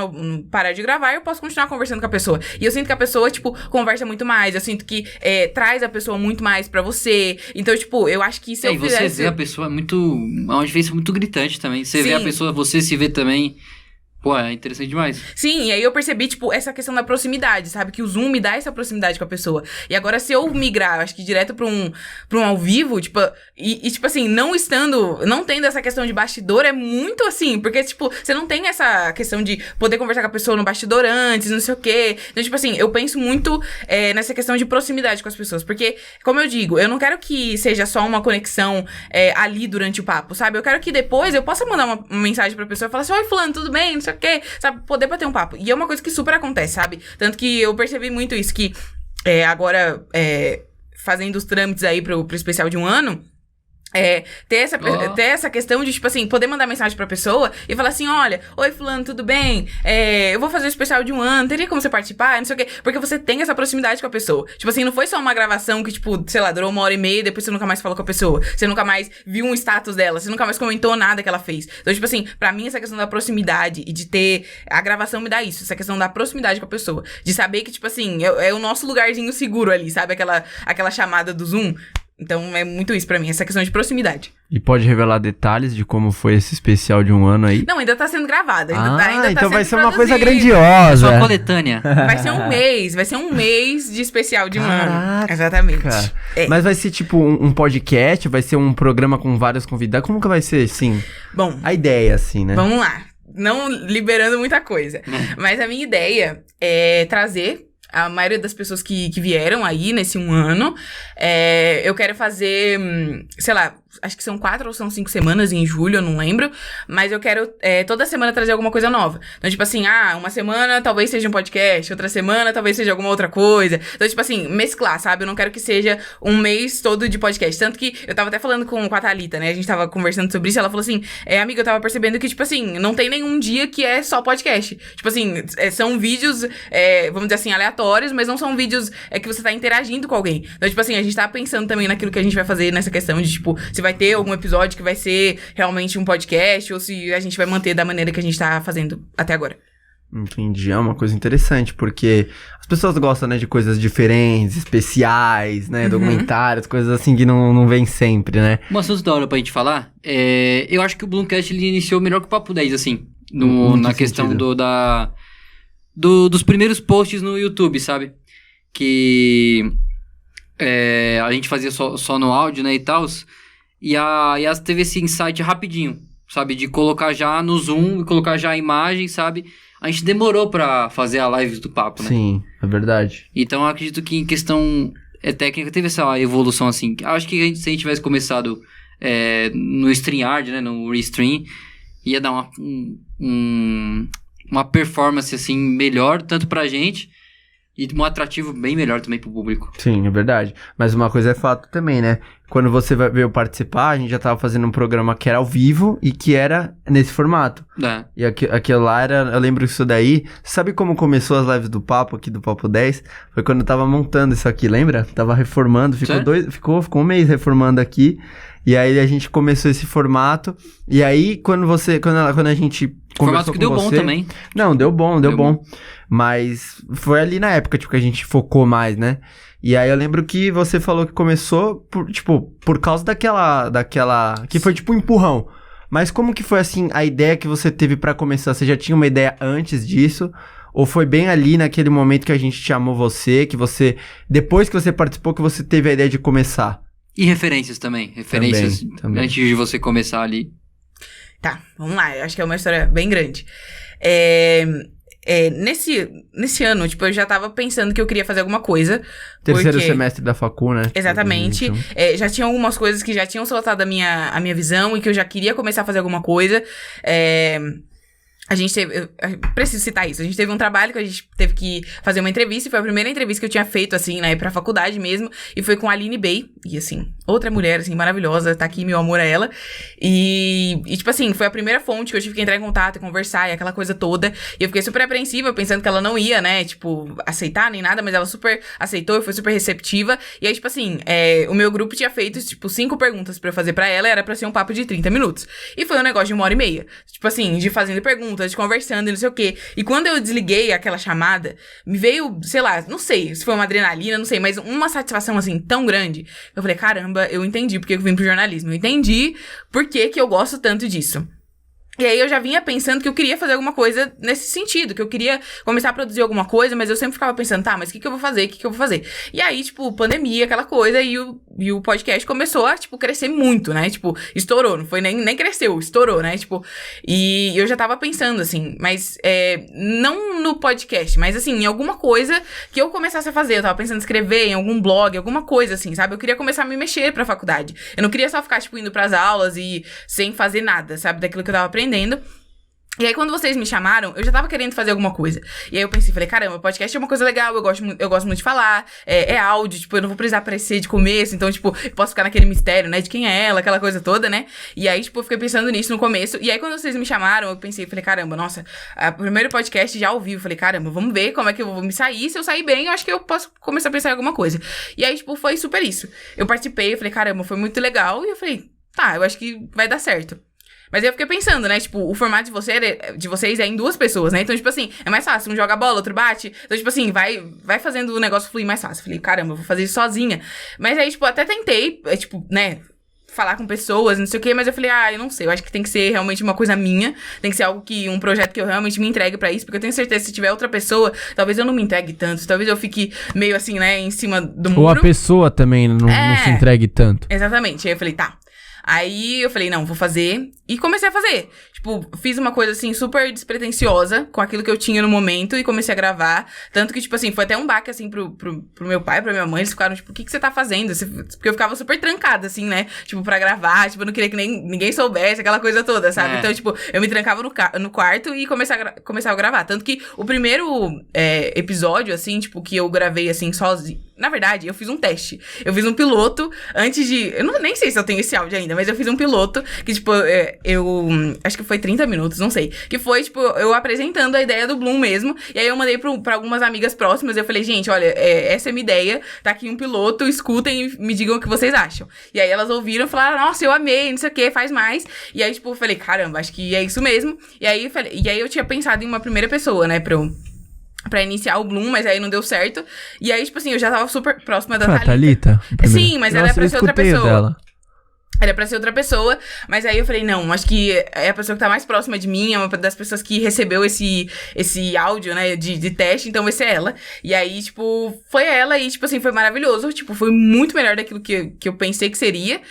de gravar e eu posso continuar conversando com a pessoa. E eu sinto que a pessoa, tipo, conversa muito mais. Eu sinto que traz a pessoa muito mais pra você. Então, tipo, eu acho que se eu fizesse... E você vê a pessoa é uma diferença muito gritante também. Você vê a pessoa, você se vê também. Pô, é interessante demais. Sim, e aí eu percebi, tipo, essa questão da proximidade, sabe? Que o Zoom me dá essa proximidade com a pessoa. E agora, se eu migrar, acho que direto pra um ao vivo, tipo... E tipo assim, não tendo essa questão de bastidor, é muito assim... Porque, tipo, você não tem essa questão de poder conversar com a pessoa no bastidor antes, não sei o quê. Então, tipo assim, eu penso muito nessa questão de proximidade com as pessoas. Porque, como eu digo, eu não quero que seja só uma conexão ali durante o papo, sabe? Eu quero que depois eu possa mandar uma mensagem pra pessoa e falar assim... Oi, fulano, tudo bem? Não sei o quê, sabe? Poder bater um papo. E é uma coisa que super acontece, sabe? Tanto que eu percebi muito isso, que agora, fazendo os trâmites aí pro especial de 1 ano... ter essa questão de, tipo assim, poder mandar mensagem pra pessoa e falar assim, olha, oi fulano, tudo bem? Eu vou fazer o especial de 1 ano, teria como você participar? Não sei o quê. Porque você tem essa proximidade com a pessoa. Tipo assim, não foi só uma gravação que, tipo, sei lá, durou 1h30 e depois você nunca mais falou com a pessoa. Você nunca mais viu um status dela, você nunca mais comentou nada que ela fez. Então, tipo assim, pra mim essa questão da proximidade e de ter... A gravação me dá isso, essa questão da proximidade com a pessoa. De saber que, tipo assim, é o nosso lugarzinho seguro ali, sabe? Aquela chamada do Zoom. Então, é muito isso pra mim, essa questão de proximidade. E pode revelar detalhes de como foi esse especial de 1 ano aí? Não, ainda tá sendo gravado. Ainda tá então sendo vai ser uma produzido. coisa grandiosa. Só coletânea. Vai ser um mês de especial de 1 ano. Exatamente. Mas vai ser tipo um podcast? Vai ser um programa com vários convidados? Como que vai ser, assim? Bom, a ideia, assim, né? Vamos lá. Não liberando muita coisa. Mas a minha ideia é trazer a maioria das pessoas que vieram aí nesse 1 ano. Eu quero fazer, sei lá, acho que são 4 ou são 5 semanas em julho, eu não lembro. Mas eu quero toda semana trazer alguma coisa nova. Então, tipo assim, uma semana talvez seja um podcast, outra semana talvez seja alguma outra coisa. Então, tipo assim, mesclar, sabe? Eu não quero que seja um mês todo de podcast. Tanto que eu tava até falando com a Thalita, né? A gente tava conversando sobre isso, ela falou assim, amiga, eu tava percebendo que, tipo assim, não tem nenhum dia que é só podcast. Tipo assim, são vídeos, vamos dizer assim, aleatórios, mas não são vídeos que você tá interagindo com alguém. Então, tipo assim, a gente tá pensando também naquilo que a gente vai fazer nessa questão de, tipo, se vai ter algum episódio que vai ser realmente um podcast ou se a gente vai manter da maneira que a gente tá fazendo até agora. Entendi, é uma coisa interessante, porque as pessoas gostam, né, de coisas diferentes, especiais, né, documentários, coisas assim que não vem sempre, né? Um assunto da hora pra gente falar, eu acho que o Bloomcast ele iniciou melhor que o Papo 10, assim, na questão dos primeiros posts no YouTube, sabe? Que a gente fazia só no áudio, né, e tal, e as teve esse insight rapidinho, sabe? De colocar já no Zoom e colocar já a imagem, sabe? A gente demorou pra fazer a live do papo, né? Sim, é verdade. Então eu acredito que em questão técnica teve essa evolução assim. Acho que se a gente tivesse começado no StreamYard, né? No Restream, ia dar uma performance assim melhor, tanto pra gente e um atrativo bem melhor também pro público. Sim, é verdade. Mas uma coisa é fato também, né? Quando você veio participar, a gente já tava fazendo um programa que era ao vivo e que era nesse formato. E aquilo lá era... Eu lembro isso daí... Sabe como começou as lives do Papo, aqui do Papo 10? Foi quando eu tava montando isso aqui, lembra? Tava reformando, ficou um mês reformando aqui. E aí a gente começou esse formato. E aí, quando a gente... Formato que deu bom também. Não, deu bom. Mas foi ali na época, tipo, que a gente focou mais, né? E aí eu lembro que você falou que começou por causa daquela... Que foi tipo um empurrão. Mas como que foi, assim, a ideia que você teve pra começar? Você já tinha uma ideia antes disso? Ou foi bem ali naquele momento que a gente chamou você, depois que você participou, que você teve a ideia de começar? E referências também. Referências também. Antes de você começar ali. Tá, vamos lá. Eu acho que é uma história bem grande. Nesse ano, tipo, eu já tava pensando que eu queria fazer alguma coisa. Terceiro semestre da facu, né? Exatamente. Já tinha algumas coisas que já tinham soltado a minha visão e que eu já queria começar a fazer alguma coisa. A gente teve... preciso citar isso. A gente teve um trabalho que a gente teve que fazer uma entrevista. E foi a primeira entrevista que eu tinha feito, assim, né? Pra faculdade mesmo. E foi com a Aline Bey. E, assim, outra mulher, assim, maravilhosa. Tá aqui, meu amor a ela. E, tipo assim, foi a primeira fonte que eu tive que entrar em contato e conversar. E aquela coisa toda. E eu fiquei super apreensiva, pensando que ela não ia, né? Tipo, aceitar nem nada. Mas ela super aceitou e foi super receptiva. E aí, tipo assim, o meu grupo tinha feito, tipo, 5 perguntas pra eu fazer pra ela. Era pra ser um papo de 30 minutos. E foi um negócio de 1h30. Tipo assim, de fazendo perguntas, de conversando e não sei o quê. E quando eu desliguei aquela chamada, me veio, sei lá, não sei se foi uma adrenalina, não sei, mas uma satisfação, assim, tão grande. Eu falei, caramba, eu entendi porque eu vim pro jornalismo. Eu entendi por que eu gosto tanto disso. E aí eu já vinha pensando que eu queria fazer alguma coisa nesse sentido, que eu queria começar a produzir alguma coisa, mas eu sempre ficava pensando, tá, mas o que eu vou fazer? O que eu vou fazer? E aí, tipo, pandemia, aquela coisa, e o podcast começou a, tipo, crescer muito, né? Tipo, estourou, não foi nem cresceu, estourou, né? Tipo, e eu já tava pensando, assim, mas não no podcast, mas assim, em alguma coisa que eu começasse a fazer. Eu tava pensando em escrever em algum blog, alguma coisa assim, sabe? Eu queria começar a me mexer pra faculdade. Eu não queria só ficar, tipo, indo pras aulas e sem fazer nada, sabe? Daquilo que eu tava aprendendo. E aí, quando vocês me chamaram, eu já tava querendo fazer alguma coisa. E aí eu pensei, falei, caramba, podcast é uma coisa legal, eu gosto muito de falar, é áudio, tipo, eu não vou precisar aparecer de começo, então, tipo, eu posso ficar naquele mistério, né, de quem é ela, aquela coisa toda, né? E aí, tipo, eu fiquei pensando nisso no começo. E aí, quando vocês me chamaram, eu pensei, falei, caramba, nossa, o primeiro podcast já ao vivo, falei, caramba, vamos ver como é que eu vou me sair. Se eu sair bem, eu acho que eu posso começar a pensar em alguma coisa. E aí, tipo, foi super isso. Eu participei, eu falei, caramba, foi muito legal. E eu falei, tá, eu acho que vai dar certo. Mas aí eu fiquei pensando, né, tipo, o formato de vocês é em 2 pessoas, né? Então, tipo assim, é mais fácil, um joga a bola, outro bate. Então, tipo assim, vai fazendo o negócio fluir mais fácil. Falei, caramba, eu vou fazer isso sozinha. Mas aí, tipo, até tentei, tipo, né, falar com pessoas, não sei o quê, mas eu falei, eu não sei, eu acho que tem que ser realmente uma coisa minha, tem que ser um projeto que eu realmente me entregue pra isso, porque eu tenho certeza que se tiver outra pessoa, talvez eu não me entregue tanto, talvez eu fique meio assim, né, em cima do muro. Ou a pessoa também não se entregue tanto. Exatamente, aí eu falei, tá. Aí eu falei, não, vou fazer. E comecei a fazer. Tipo, fiz uma coisa, assim, super despretensiosa com aquilo que eu tinha no momento e comecei a gravar. Tanto que, tipo assim, foi até um baque, assim, pro meu pai, pra minha mãe. Eles ficaram, tipo, o que você tá fazendo? Porque eu ficava super trancada, assim, né? Tipo, pra gravar. Tipo, eu não queria que ninguém soubesse, aquela coisa toda, sabe? Então, tipo, eu me trancava no quarto e começava a gravar. Tanto que o primeiro episódio, assim, tipo, que eu gravei, assim, sozinho. Na verdade, eu fiz um teste. Eu fiz um piloto antes de... Eu nem sei se eu tenho esse áudio ainda, mas eu fiz um piloto que, tipo, eu... Acho que foi 30 minutos, não sei. Que foi, tipo, eu apresentando a ideia do Bloom mesmo. E aí eu mandei pra algumas amigas próximas e eu falei, gente, olha, essa é a minha ideia. Tá aqui um piloto, escutem e me digam o que vocês acham. E aí elas ouviram e falaram, nossa, eu amei, não sei o que, faz mais. E aí, tipo, eu falei, caramba, acho que é isso mesmo. E aí eu tinha pensado em uma primeira pessoa, né, pra iniciar o Bloom, mas aí não deu certo. E aí, tipo assim, eu já tava super próxima da Thalita. Sim, mas ela é pra ser outra pessoa. Dela. Era pra ser outra pessoa, mas aí eu falei, não, acho que é a pessoa que tá mais próxima de mim, é uma das pessoas que recebeu esse áudio, né, de teste, então vai ser ela. E aí, tipo, foi ela e, tipo assim, foi maravilhoso, tipo, foi muito melhor daquilo que eu pensei que seria.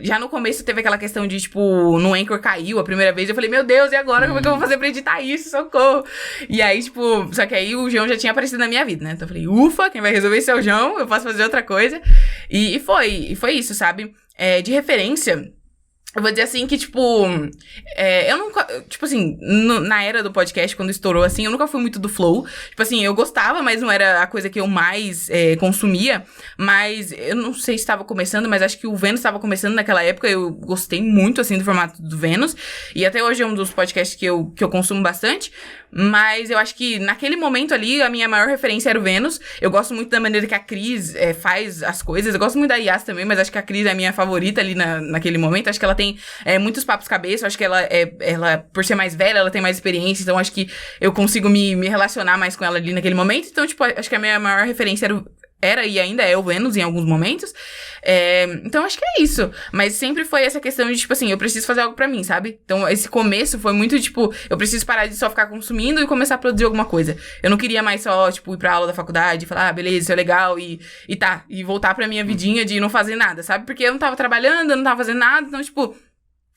Já no começo teve aquela questão de, tipo, no Anchor caiu a primeira vez, eu falei, meu Deus, e agora? Como é que eu vou fazer pra editar isso? Socorro! E aí, tipo, só que aí o João já tinha aparecido na minha vida, né, então eu falei, ufa, quem vai resolver isso é o João, eu posso fazer outra coisa. E foi isso, sabe? De referência, eu vou dizer assim que, tipo, eu nunca, tipo assim, na era do podcast, quando estourou, assim, eu nunca fui muito do Flow. Tipo assim, eu gostava, mas não era a coisa que eu mais consumia. Mas eu não sei se estava começando, mas acho que o Vênus estava começando naquela época. Eu gostei muito, assim, do formato do Vênus. E até hoje é um dos podcasts que eu consumo bastante. Mas eu acho que naquele momento ali, a minha maior referência era o Vênus. Eu gosto muito da maneira que a Cris faz as coisas. Eu gosto muito da Yas também, mas acho que a Cris é a minha favorita ali naquele momento. Acho que ela tem muitos papos cabeça. Acho que ela, por ser mais velha, ela tem mais experiência. Então acho que eu consigo me relacionar mais com ela ali naquele momento. Então, tipo, acho que a minha maior referência era e ainda é o Vênus em alguns momentos. Então, acho que é isso. Mas sempre foi essa questão de, tipo assim, eu preciso fazer algo pra mim, sabe? Então, esse começo foi muito, tipo, eu preciso parar de só ficar consumindo e começar a produzir alguma coisa. Eu não queria mais só, tipo, ir pra aula da faculdade e falar, beleza, isso é legal, e voltar pra minha vidinha de não fazer nada, sabe? Porque eu não tava trabalhando, eu não tava fazendo nada, então, tipo...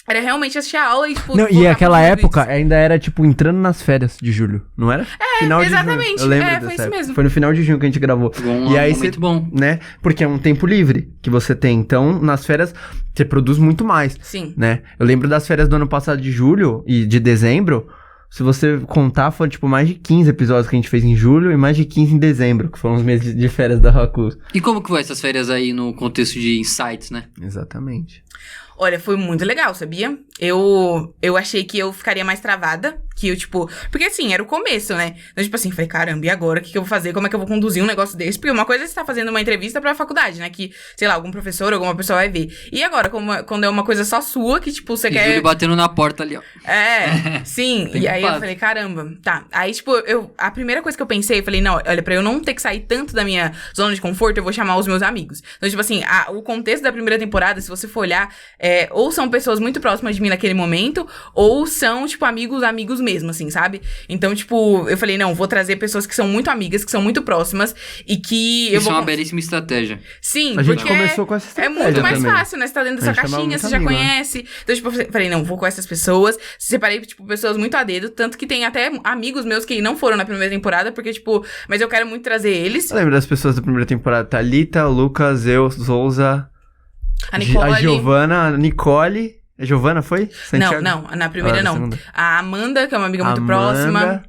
Era realmente assistir a aula e, tipo... Não, e aquela época ainda era, tipo, entrando nas férias de julho, não era? Final exatamente. De junho. Eu lembro foi isso mesmo. Foi no final de junho que a gente gravou. E aí muito bom. Né? Porque é um tempo livre que você tem. Então, nas férias, você produz muito mais. Sim. Né? Eu lembro das férias do ano passado de julho e de dezembro. Se você contar, foram, tipo, mais de 15 episódios que a gente fez em julho e mais de 15 em dezembro, que foram os meses de férias da Hakus. E como que foi essas férias aí no contexto de insights, né? Exatamente. Olha, foi muito legal, sabia? Eu achei que eu ficaria mais travada, que eu, tipo... Porque, assim, era o começo, né? Então, tipo assim, falei, caramba, e agora? O que eu vou fazer? Como é que eu vou conduzir um negócio desse? Porque uma coisa é você tá fazendo uma entrevista pra faculdade, né? Que, sei lá, algum professor, alguma pessoa vai ver. E agora, quando é uma coisa só sua, que, tipo, você quer... Júlio batendo na porta ali, ó. Sim. E aí eu falei, caramba, tá. Aí, tipo, a primeira coisa que eu pensei, eu falei, não, olha, pra eu não ter que sair tanto da minha zona de conforto, eu vou chamar os meus amigos. Então, tipo assim, o contexto da primeira temporada, se você for olhar, ou são pessoas muito próximas de mim naquele momento, ou são, tipo, amigos mesmo, assim, sabe? Então, tipo, eu falei, não, vou trazer pessoas que são muito amigas, que são muito próximas, e que Isso é uma belíssima estratégia. Sim, a gente começou com essa estratégia muito mais também. fácil, né? Você tá dentro da sua caixinha, você já conhece. Então, tipo, eu falei, não, vou com essas pessoas. Separei, tipo, pessoas muito a dedo, tanto que tem até amigos meus que não foram na primeira temporada, porque, tipo, mas eu quero muito trazer eles. Eu lembro das pessoas da primeira temporada, Thalita, Lucas, eu, Souza, a Nicole, a Giovana, a Nicole... A Giovana foi? Santiago? Não, na primeira não. A Amanda, que é uma amiga muito próxima.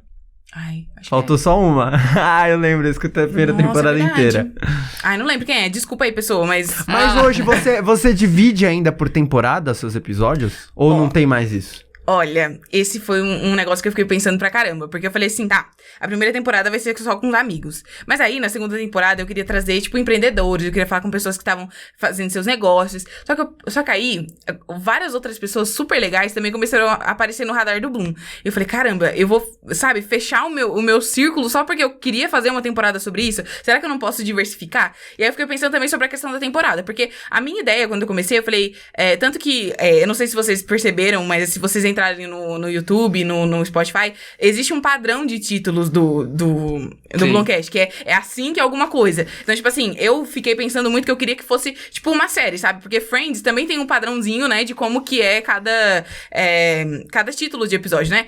Ai, acho faltou só uma. Eu lembro, eu escutei a primeira temporada inteira. Ai, não lembro quem é. Desculpa aí, pessoa, mas... Mas hoje você divide ainda por temporada seus episódios? Ou não tem mais isso? Olha, esse foi um negócio que eu fiquei pensando pra caramba. Porque eu falei assim, tá, a primeira temporada vai ser só com os amigos. Mas aí, na segunda temporada, eu queria trazer, tipo, empreendedores. Eu queria falar com pessoas que estavam fazendo seus negócios. Só que aí, várias outras pessoas super legais também começaram a aparecer no radar do Bloom. Eu falei, caramba, eu vou, sabe, fechar o meu círculo só porque eu queria fazer uma temporada sobre isso? Será que eu não posso diversificar? E aí eu fiquei pensando também sobre a questão da temporada. Porque a minha ideia, quando eu comecei, eu falei... tanto que, eu não sei se vocês perceberam, mas se vocês entrarem no YouTube, no Spotify, existe um padrão de títulos do Blumcast, que é assim que é alguma coisa. Então, tipo assim, eu fiquei pensando muito que eu queria que fosse, tipo, uma série, sabe? Porque Friends também tem um padrãozinho, né, de como que é cada título de episódio, né?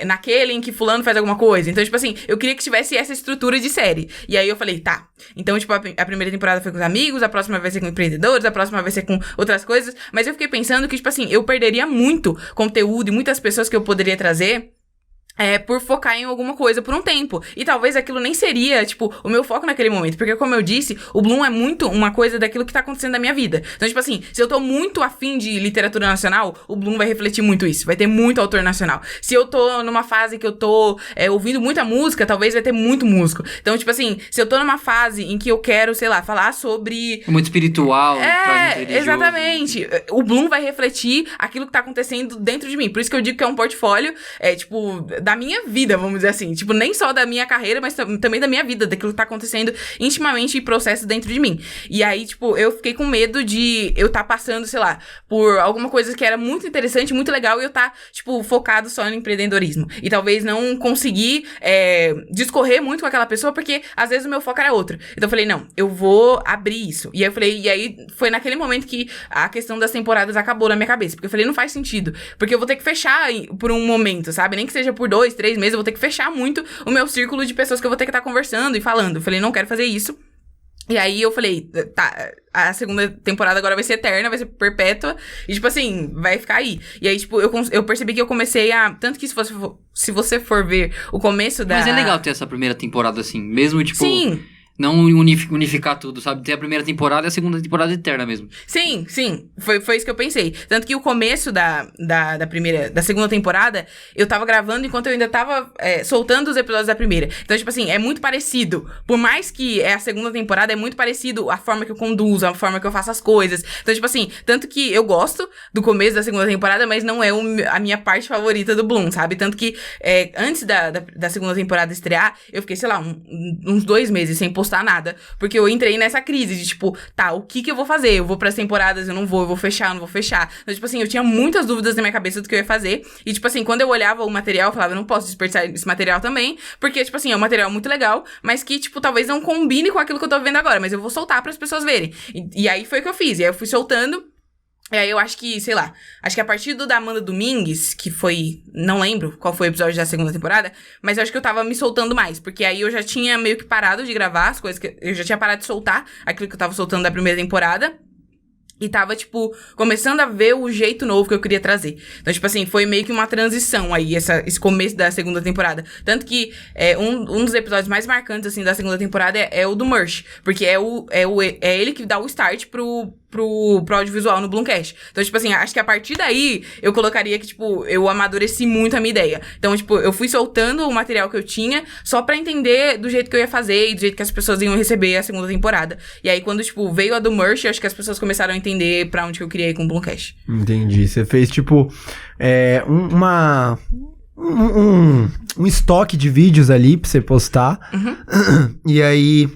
Naquele em que fulano faz alguma coisa. Então, tipo assim, eu queria que tivesse essa estrutura de série. E aí eu falei, tá. Então, tipo, a primeira temporada foi com os amigos, a próxima vai ser com empreendedores, a próxima vai ser com outras coisas. Mas eu fiquei pensando que, tipo assim, eu perderia muito conteúdo e muitas pessoas que eu poderia trazer por focar em alguma coisa por um tempo. E talvez aquilo nem seria, tipo, o meu foco naquele momento. Porque, como eu disse, o Bloom é muito uma coisa daquilo que tá acontecendo na minha vida. Então, tipo assim, se eu tô muito afim de literatura nacional, o Bloom vai refletir muito isso. Vai ter muito autor nacional. Se eu tô numa fase que eu tô ouvindo muita música, talvez vai ter muito músico. Então, tipo assim, se eu tô numa fase em que eu quero, sei lá, falar sobre... Muito espiritual. Exatamente. O Bloom vai refletir aquilo que tá acontecendo dentro de mim. Por isso que eu digo que é um portfólio, tipo... da minha vida, vamos dizer assim. Tipo, nem só da minha carreira, mas também da minha vida, daquilo que tá acontecendo intimamente e processo dentro de mim. E aí, tipo, eu fiquei com medo de eu tá passando, sei lá, por alguma coisa que era muito interessante, muito legal, e eu tá, tipo, focado só no empreendedorismo. E talvez não conseguir discorrer muito com aquela pessoa, porque às vezes o meu foco era outro. Então eu falei, não, eu vou abrir isso. E aí foi naquele momento que a questão das temporadas acabou na minha cabeça. Porque eu falei, não faz sentido. Porque eu vou ter que fechar por um momento, sabe? Nem que seja por 2, 3 meses, eu vou ter que fechar muito o meu círculo de pessoas que eu vou ter que estar conversando e falando. Eu falei, não quero fazer isso. E aí eu falei, tá, a segunda temporada agora vai ser eterna, vai ser perpétua, e tipo assim, vai ficar aí. E aí, tipo, eu percebi que eu comecei tanto que se você for ver o começo da... Mas é legal ter essa primeira temporada assim, mesmo, tipo... Sim. Não unificar tudo, sabe? Ter a primeira temporada e a segunda temporada eterna mesmo. Sim. Foi isso que eu pensei. Tanto que o começo da segunda temporada, eu tava gravando enquanto eu ainda tava soltando os episódios da primeira. Então, tipo assim, é muito parecido. Por mais que a segunda temporada, é muito parecido a forma que eu conduzo, a forma que eu faço as coisas. Então, tipo assim, tanto que eu gosto do começo da segunda temporada, mas não é a minha parte favorita do Bloom, sabe? Tanto que antes da segunda temporada estrear, eu fiquei, sei lá, uns 2 meses sem postar nada, porque eu entrei nessa crise de, tipo, tá, o que eu vou fazer? Eu vou pras temporadas, eu vou fechar, não vou fechar. Então, tipo assim, eu tinha muitas dúvidas na minha cabeça do que eu ia fazer, e, tipo assim, quando eu olhava o material, eu falava, eu não posso desperdiçar esse material também, porque, tipo assim, é um material muito legal, mas que, tipo, talvez não combine com aquilo que eu tô vendo agora, mas eu vou soltar pras pessoas verem. E aí foi o que eu fiz, e aí eu fui soltando. E aí eu acho que, sei lá, acho que a partir do da Amanda Domingues, que foi, não lembro qual foi o episódio da segunda temporada, mas eu acho que eu tava me soltando mais, porque aí eu já tinha meio que parado de gravar as coisas, eu já tinha parado de soltar aquilo que eu tava soltando da primeira temporada, e tava, tipo, começando a ver o jeito novo que eu queria trazer. Então, tipo assim, foi meio que uma transição aí, esse começo da segunda temporada. Tanto que um dos episódios mais marcantes, assim, da segunda temporada é o do Merch. Porque é ele que dá o start pro audiovisual no Blumcast. Então, tipo assim, acho que a partir daí, eu colocaria que, tipo, eu amadureci muito a minha ideia. Então, tipo, eu fui soltando o material que eu tinha, só pra entender do jeito que eu ia fazer e do jeito que as pessoas iam receber a segunda temporada. E aí, quando, tipo, veio a do Merch, acho que as pessoas começaram a entender pra onde que eu queria ir com o Blumcast. Entendi. Você fez, tipo, um estoque de vídeos ali pra você postar. Uhum. E aí,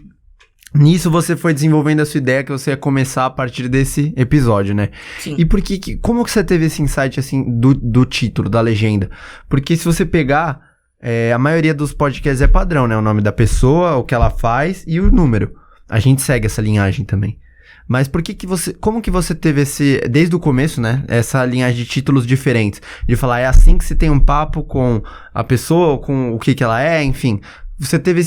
nisso você foi desenvolvendo a sua ideia que você ia começar a partir desse episódio, né? Sim. E como que você teve esse insight, assim, do título, da legenda? Porque se você pegar, a maioria dos podcasts é padrão, né? O nome da pessoa, o que ela faz e o número. A gente segue essa linhagem também. Mas como que você teve desde o começo, né, essa linhagem de títulos diferentes? De falar, é assim que se tem um papo com a pessoa, com o que ela é, enfim. Você teve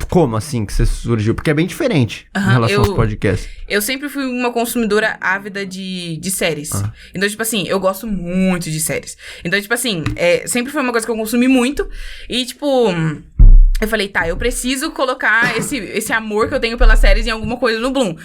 como assim que você surgiu? Porque é bem diferente em relação aos podcasts. Eu sempre fui uma consumidora ávida de séries. Então, tipo assim, eu gosto muito de séries. Então, tipo assim, sempre foi uma coisa que eu consumi muito. E, tipo... eu falei, tá, eu preciso colocar esse amor que eu tenho pelas séries em alguma coisa no Bloom.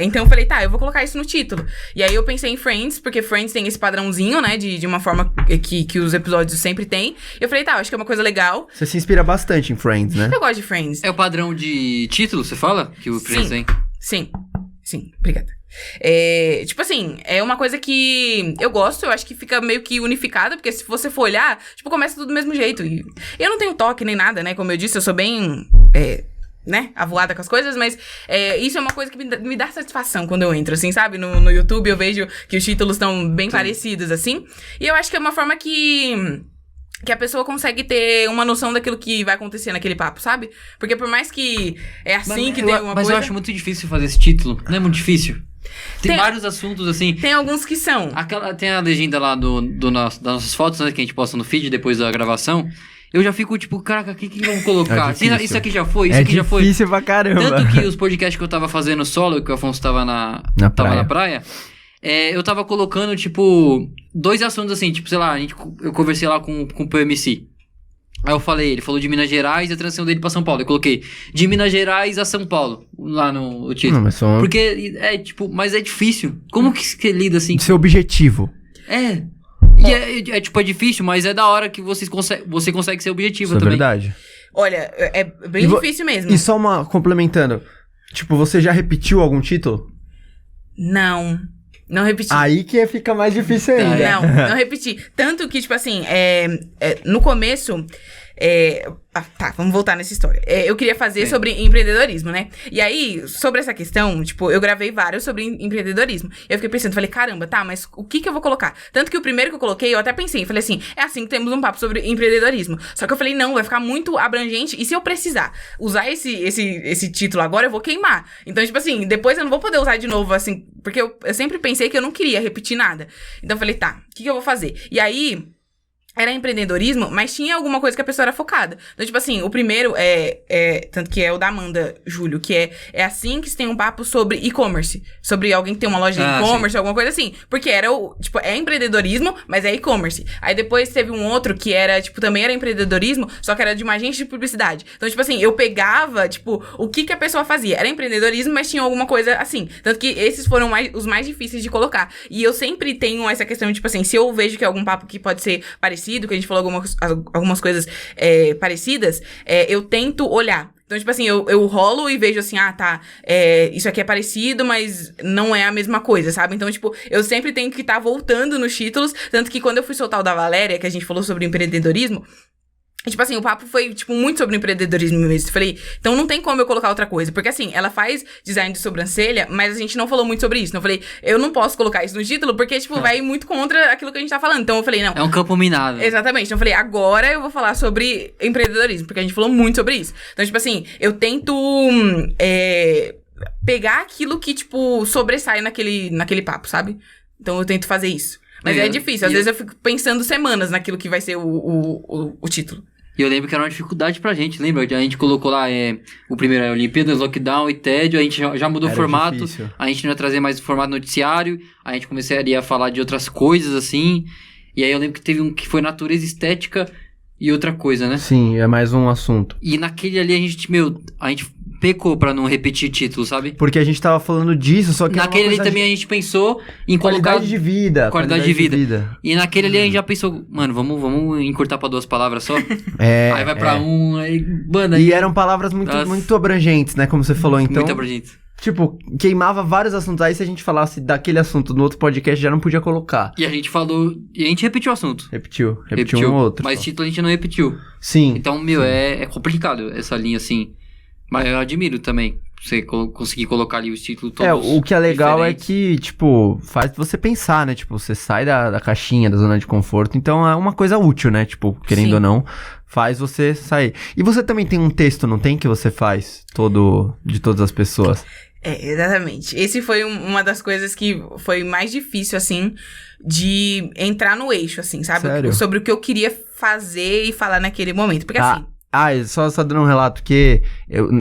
Então eu falei, tá, eu vou colocar isso no título. E aí eu pensei em Friends, porque Friends tem esse padrãozinho, né, de uma forma que os episódios sempre tem. E eu falei, tá, acho que é uma coisa legal. Você se inspira bastante em Friends, né? Eu gosto de Friends. É o padrão de título, você fala? Que o Friends tem? Sim, obrigada. Tipo assim, é uma coisa que eu gosto, eu acho que fica meio que unificada, porque se você for olhar, tipo, começa tudo do mesmo jeito. E eu não tenho toque nem nada, né? Como eu disse, eu sou bem né, avoada com as coisas, mas isso é uma coisa que me dá satisfação quando eu entro, assim, sabe? No YouTube eu vejo que os títulos estão bem parecidos, assim. E eu acho que é uma forma que a pessoa consegue ter uma noção daquilo que vai acontecer naquele papo, sabe? Porque por mais que é assim que tem alguma coisa... Mas eu acho muito difícil fazer esse título. Não é muito difícil? Tem vários assuntos, assim... Tem alguns que são. Tem a legenda lá das nossas fotos, né? Que a gente posta no feed depois da gravação. Eu já fico tipo, caraca, o que vamos colocar? Isso aqui já foi, isso aqui já foi. É difícil pra caramba. Tanto que os podcasts que eu tava fazendo solo, que o Afonso tava na praia, eu tava colocando, tipo, 2 assuntos assim, tipo, sei lá, eu conversei lá com o PMC. Aí eu falei, ele falou de Minas Gerais e a transição dele pra São Paulo. Eu coloquei de Minas Gerais a São Paulo, lá no título. Não, mas só... Porque mas é difícil. Como que você lida assim? Seu objetivo. E é difícil, mas é da hora que você consegue ser objetivo também. Isso é verdade. Olha, é bem difícil mesmo. E só complementando, tipo, você já repetiu algum título? Não repeti. Aí que fica mais difícil ainda. Não repeti. Tanto que, tipo assim, no começo... vamos voltar nessa história. Eu queria fazer sobre empreendedorismo, né? E aí, sobre essa questão, tipo, eu gravei vários sobre empreendedorismo. Eu fiquei pensando, falei, caramba, mas o que eu vou colocar? Tanto que o primeiro que eu coloquei, eu até pensei, falei assim, é assim que temos um papo sobre empreendedorismo. Só que eu falei, não, vai ficar muito abrangente. E se eu precisar usar esse título agora, eu vou queimar. Então, tipo assim, depois eu não vou poder usar de novo, assim, porque eu sempre pensei que eu não queria repetir nada. Então, eu falei, o que eu vou fazer? E aí... Era empreendedorismo, mas tinha alguma coisa que a pessoa era focada. Então, tipo assim, o primeiro tanto que é o da Amanda Júlio, que é assim que se tem um papo sobre e-commerce. Sobre alguém que tem uma loja de e-commerce, alguma coisa assim. Porque era é empreendedorismo, mas é e-commerce. Aí depois teve um outro que era, tipo, também era empreendedorismo, só que era de uma agência de publicidade. Então, tipo assim, eu pegava, tipo, o que a pessoa fazia. Era empreendedorismo, mas tinha alguma coisa assim. Tanto que esses foram os mais difíceis de colocar. E eu sempre tenho essa questão, tipo assim, se eu vejo que é algum papo que pode ser parecido, que a gente falou algumas coisas parecidas, eu tento olhar. Então, tipo assim, eu rolo e vejo assim, isso aqui é parecido, mas não é a mesma coisa, sabe? Então, tipo, eu sempre tenho que estar voltando nos títulos, tanto que quando eu fui soltar o da Valéria, que a gente falou sobre empreendedorismo, tipo assim, o papo foi, tipo, muito sobre empreendedorismo mesmo. Eu falei, então não tem como eu colocar outra coisa. Porque, assim, ela faz design de sobrancelha, mas a gente não falou muito sobre isso. Então eu falei, eu não posso colocar isso no título, porque, tipo, vai muito contra aquilo que a gente tá falando. Então eu falei, não. É um campo minado. Exatamente. Então eu falei, agora eu vou falar sobre empreendedorismo, porque a gente falou muito sobre isso. Então, tipo assim, eu tento pegar aquilo que, tipo, sobressai naquele papo, sabe? Então eu tento fazer isso. Mas é difícil. Às vezes eu fico pensando semanas naquilo que vai ser o título. E eu lembro que era uma dificuldade pra gente, lembra? A gente colocou lá, o primeiro é Olimpíadas, Lockdown e Tédio, a gente já mudou o formato, difícil. A gente não ia trazer mais o formato noticiário, a gente começaria a falar de outras coisas, assim, e aí eu lembro que teve um que foi natureza estética e outra coisa, né? Sim, é mais um assunto. E naquele ali a gente pecou pra não repetir título, sabe? Porque a gente tava falando disso, só que naquele ali também a gente pensou em colocar... Qualidade de vida. E naquele ali a gente já pensou, mano, vamos encurtar pra 2 palavras só? Aí vai pra aí... Mano, aí... E eram palavras muito abrangentes, né? Como você falou, então... Muito abrangentes. Tipo, queimava vários assuntos. Aí se a gente falasse daquele assunto no outro podcast, já não podia colocar. E a gente falou... E a gente repetiu o assunto. Repetiu um ou outro. Mas título a gente não repetiu. Sim. Então, é complicado essa linha, assim. Mas eu admiro também você conseguir colocar ali os títulos todos. O que é legal é que, tipo, faz você pensar, né? Tipo, você sai da caixinha, da zona de conforto. Então é uma coisa útil, né? Tipo, querendo ou não, faz você sair. E você também tem um texto, não tem? Que você faz de todas as pessoas. Exatamente. Esse foi uma das coisas que foi mais difícil, assim, de entrar no eixo, assim, sabe? Sério? Sobre o que eu queria fazer e falar naquele momento. Porque assim... só dando um relato que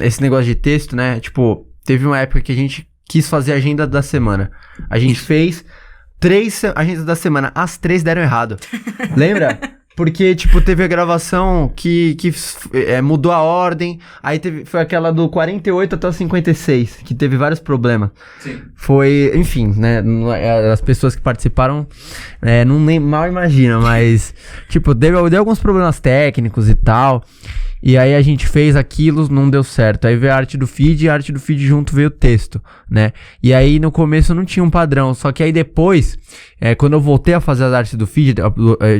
esse negócio de texto, né? Tipo, teve uma época que a gente quis fazer a agenda da semana. A gente fez 3 agendas da semana. As 3 deram errado. Lembra? Porque, tipo, teve a gravação que mudou a ordem. Aí foi aquela do 48 até o 56, que teve vários problemas. Sim. Foi, enfim, né? As pessoas que participaram mal imaginam, mas, tipo, deu alguns problemas técnicos e tal. E aí a gente fez aquilo, não deu certo. Aí veio a arte do feed, e a arte do feed junto veio o texto, né? E aí no começo não tinha um padrão, só que aí depois, quando eu voltei a fazer as artes do feed,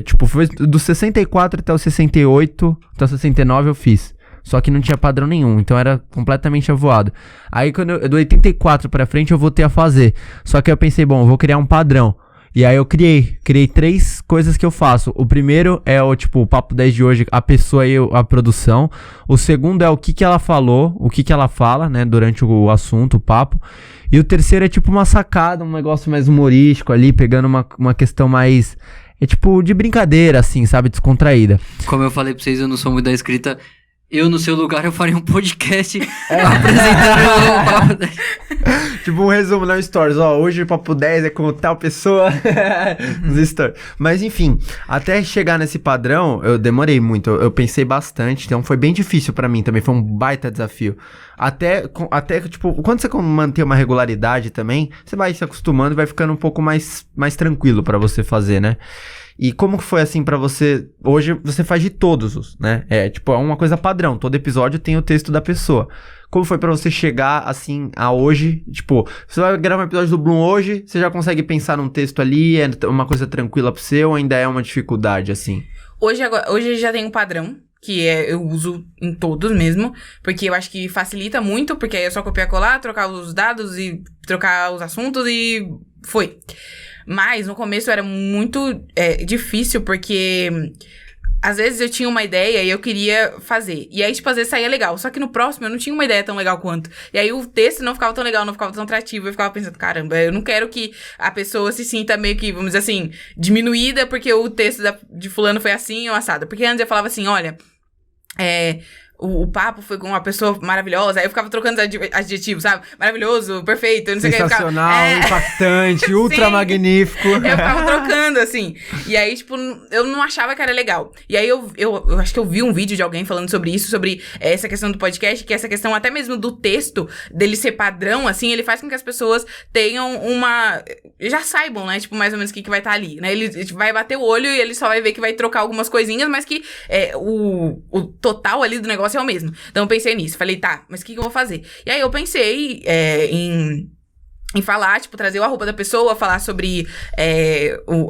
tipo, foi do 64 até o 68, até o 69 eu fiz, Só que não tinha padrão nenhum, então era completamente avoado. Aí do 84 pra frente eu voltei a fazer. Só que eu pensei, bom, eu vou criar um padrão. E aí eu criei 3 coisas que eu faço. O primeiro é o Papo 10 de hoje, a pessoa e a produção. O segundo é o que ela falou, o que ela fala, né, durante o assunto, o papo. E o terceiro é uma sacada, um negócio mais humorístico ali, pegando uma questão mais... de brincadeira, assim, sabe? Descontraída. Como eu falei pra vocês, eu não sou muito da escrita. Eu, no seu lugar, eu faria um podcast apresentando o Papo 10. Um resumo, não stories. Hoje o Papo 10 é com tal pessoa nos stories. Mas, enfim, até chegar nesse padrão, eu demorei muito. Eu pensei bastante, então foi bem difícil pra mim também. Foi um baita desafio. Até quando você mantém uma regularidade também, você vai se acostumando e vai ficando um pouco mais tranquilo pra você fazer, né? E como que foi assim pra você? Hoje você faz de todos, né? É uma coisa padrão. Todo episódio tem o texto da pessoa. Como foi pra você chegar assim a hoje? Você vai gravar um episódio do Bloom hoje, você já consegue pensar num texto ali? É uma coisa tranquila pra você ou ainda é uma dificuldade assim? Hoje já tem um padrão. Que eu uso em todos mesmo, porque eu acho que facilita muito, porque aí é só copiar, colar, trocar os dados e trocar os assuntos e foi. Mas no começo era muito difícil, porque às vezes eu tinha uma ideia e eu queria fazer. E aí, às vezes saía legal. Só que no próximo eu não tinha uma ideia tão legal quanto. E aí o texto não ficava tão legal, não ficava tão atrativo. Eu ficava pensando, caramba, eu não quero que a pessoa se sinta meio que, vamos dizer assim, diminuída porque o texto de fulano foi assim ou assado. Porque antes eu falava assim, olha, o papo foi com uma pessoa maravilhosa. Aí eu ficava trocando adjetivos, sabe? Maravilhoso, perfeito, não sei o que. Sensacional, impactante, ultra magnífico. Eu ficava trocando, assim. E aí, eu não achava que era legal. E aí, eu acho que eu vi um vídeo de alguém falando sobre isso, sobre essa questão do podcast, que essa questão até mesmo do texto, dele ser padrão, assim, ele faz com que as pessoas tenham já saibam, né? Mais ou menos o que vai estar ali, né? Ele vai bater o olho e ele só vai ver que vai trocar algumas coisinhas, mas que o total ali do negócio é o mesmo. Então eu pensei nisso, falei, tá, mas o que eu vou fazer? E aí eu pensei em falar, trazer o arroba da pessoa, falar sobre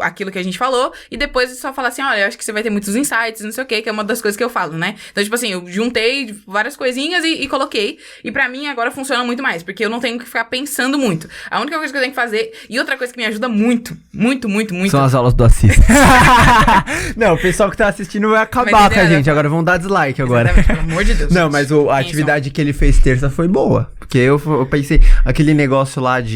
aquilo que a gente falou, e depois só falar assim, olha, eu acho que você vai ter muitos insights, não sei o que é uma das coisas que eu falo, né? Então, eu juntei várias coisinhas e coloquei, e pra mim agora funciona muito mais, porque eu não tenho que ficar pensando muito. A única coisa que eu tenho que fazer, e outra coisa que me ajuda muito, muito, muito, muito... São as aulas do Assis. Não, o pessoal que tá assistindo vai acabar com a gente, agora vão dar dislike agora. Exatamente, pelo amor de Deus. Não, mas a atividade que ele fez terça foi boa, porque eu pensei, aquele negócio lá de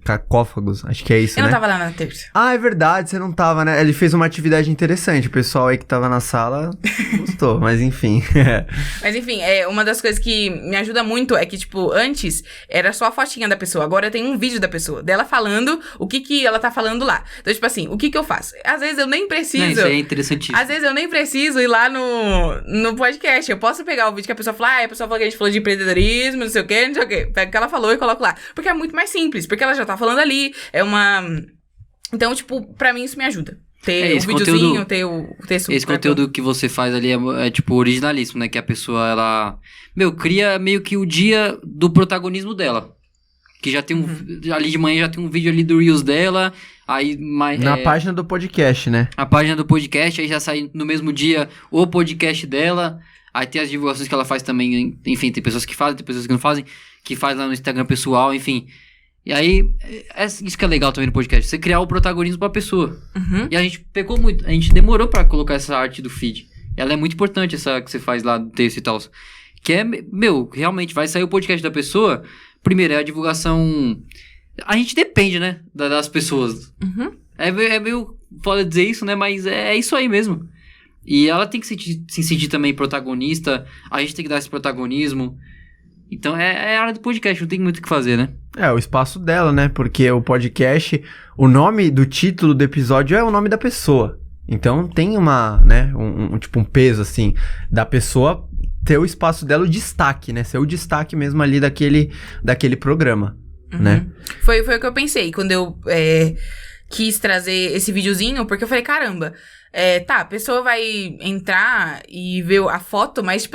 cacófagos, acho que é isso, né? Eu não tava lá na terça. Ah, é verdade, você não tava, né? Ele fez uma atividade interessante, o pessoal aí que tava na sala gostou, mas enfim. Mas enfim, uma das coisas que me ajuda muito é que, antes era só a fotinha da pessoa, agora tem um vídeo da pessoa, dela falando o que ela tá falando lá. Então, o que eu faço? Às vezes eu nem preciso... Isso é interessantíssimo. Às vezes eu nem preciso ir lá no podcast, eu posso pegar o vídeo que a pessoa fala, a pessoa falou que a gente falou de empreendedorismo, não sei o quê, pega o que ela falou e coloco lá. Porque é muito mais simples, porque ela já tá falando ali, Então, pra mim isso me ajuda. Ter o videozinho, ter o texto. Esse conteúdo que você faz ali é originalíssimo, né? Que a pessoa, ela... cria meio que o dia do protagonismo dela. Que já tem ali de manhã já tem um vídeo ali do Reels dela, aí... Na página do podcast, né? A página do podcast, aí já sai no mesmo dia o podcast dela, aí tem as divulgações que ela faz também, enfim, tem pessoas que fazem, tem pessoas que não fazem, que faz lá no Instagram pessoal, enfim... E aí, isso que é legal também no podcast, você criar o protagonismo pra pessoa. E a gente pecou muito, a gente demorou pra colocar essa arte do feed. Ela é muito importante, essa que você faz lá do texto e tal. Que é, realmente, vai sair o podcast da pessoa, primeiro, é a divulgação... A gente depende, né, das pessoas. É meio foda dizer isso, né, mas é isso aí mesmo. E ela tem que se sentir também protagonista, a gente tem que dar esse protagonismo... Então é a área do podcast, não tem muito o que fazer, né? É, o espaço dela, né? Porque o podcast, o nome do título do episódio é o nome da pessoa. Então tem um peso, assim, da pessoa ter o espaço dela, o destaque, né? Ser o destaque mesmo ali daquele programa, né? Foi o que eu pensei quando eu quis trazer esse videozinho, porque eu falei, caramba, a pessoa vai entrar e ver a foto, mas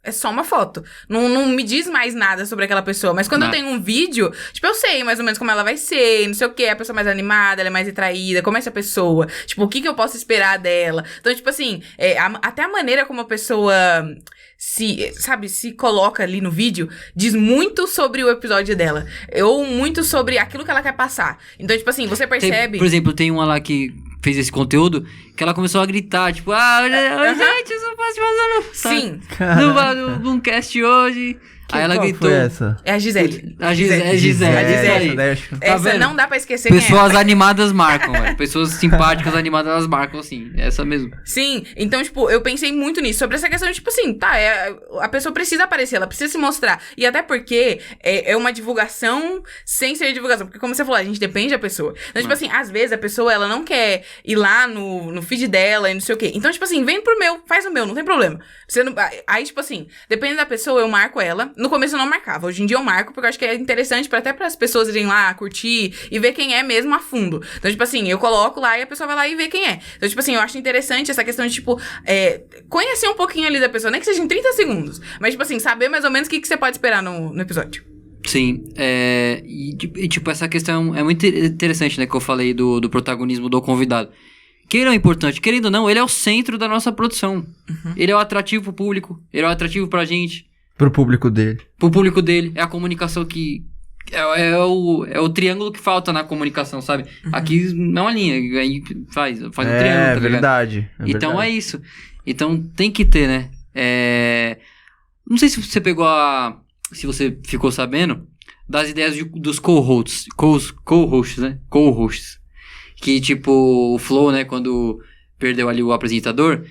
é só uma foto. Não me diz mais nada sobre aquela pessoa. Mas quando eu tenho um vídeo, tipo, eu sei mais ou menos como ela vai ser, não sei o quê. A pessoa mais animada, ela é mais retraída, como é essa pessoa? Tipo, o que eu posso esperar dela? Então, tipo assim, até a maneira como a pessoa se coloca ali no vídeo, diz muito sobre o episódio dela. Ou muito sobre aquilo que ela quer passar. Então, tipo assim, você percebe... Por exemplo, tem uma lá que fez esse conteúdo, que ela começou a gritar, tipo, gente, eu só posso fazer Sim. no Boomcast hoje. Aí ela gritou. Foi essa? É a Gisele. A Gisele. Essa não dá pra esquecer Pessoas animadas marcam, velho. Pessoas simpáticas animadas, elas marcam, assim. Essa mesmo. Sim, então, tipo, eu pensei muito nisso. Sobre essa questão de, tipo assim, a pessoa precisa aparecer, ela precisa se mostrar. E até porque é uma divulgação sem ser divulgação. Porque, como você falou, a gente depende da pessoa. Então, tipo assim, às vezes a pessoa, ela não quer ir lá no feed dela e não sei o quê. Então, tipo assim, vem pro meu, faz o meu, não tem problema. Você não, aí, tipo assim, dependendo da pessoa, eu marco ela. No começo eu não marcava. Hoje em dia eu marco, porque eu acho que é interessante até para as pessoas irem lá, curtir e ver quem é mesmo a fundo. Então, tipo assim, eu coloco lá e a pessoa vai lá e vê quem é. Então, tipo assim, eu acho interessante essa questão de, tipo, conhecer um pouquinho ali da pessoa, nem que seja em 30 segundos. Mas, tipo assim, saber mais ou menos o que você pode esperar no episódio. Sim, tipo, essa questão é muito interessante, né, que eu falei do protagonismo do convidado. Que ele é importante, querendo ou não, ele é o centro da nossa produção. Uhum. Ele é o atrativo pro público, ele é o atrativo pra gente. Pro público dele. Pro público dele, é a comunicação que... É o triângulo que falta na comunicação, sabe? Uhum. Aqui não é uma linha, aí faz um triângulo, tá verdade. Então é isso. Então tem que ter, né? Não sei se você pegou se você ficou sabendo das ideias dos co-hosts, né? Co-hosts. Que, tipo, o Flow, né, quando perdeu ali o apresentador,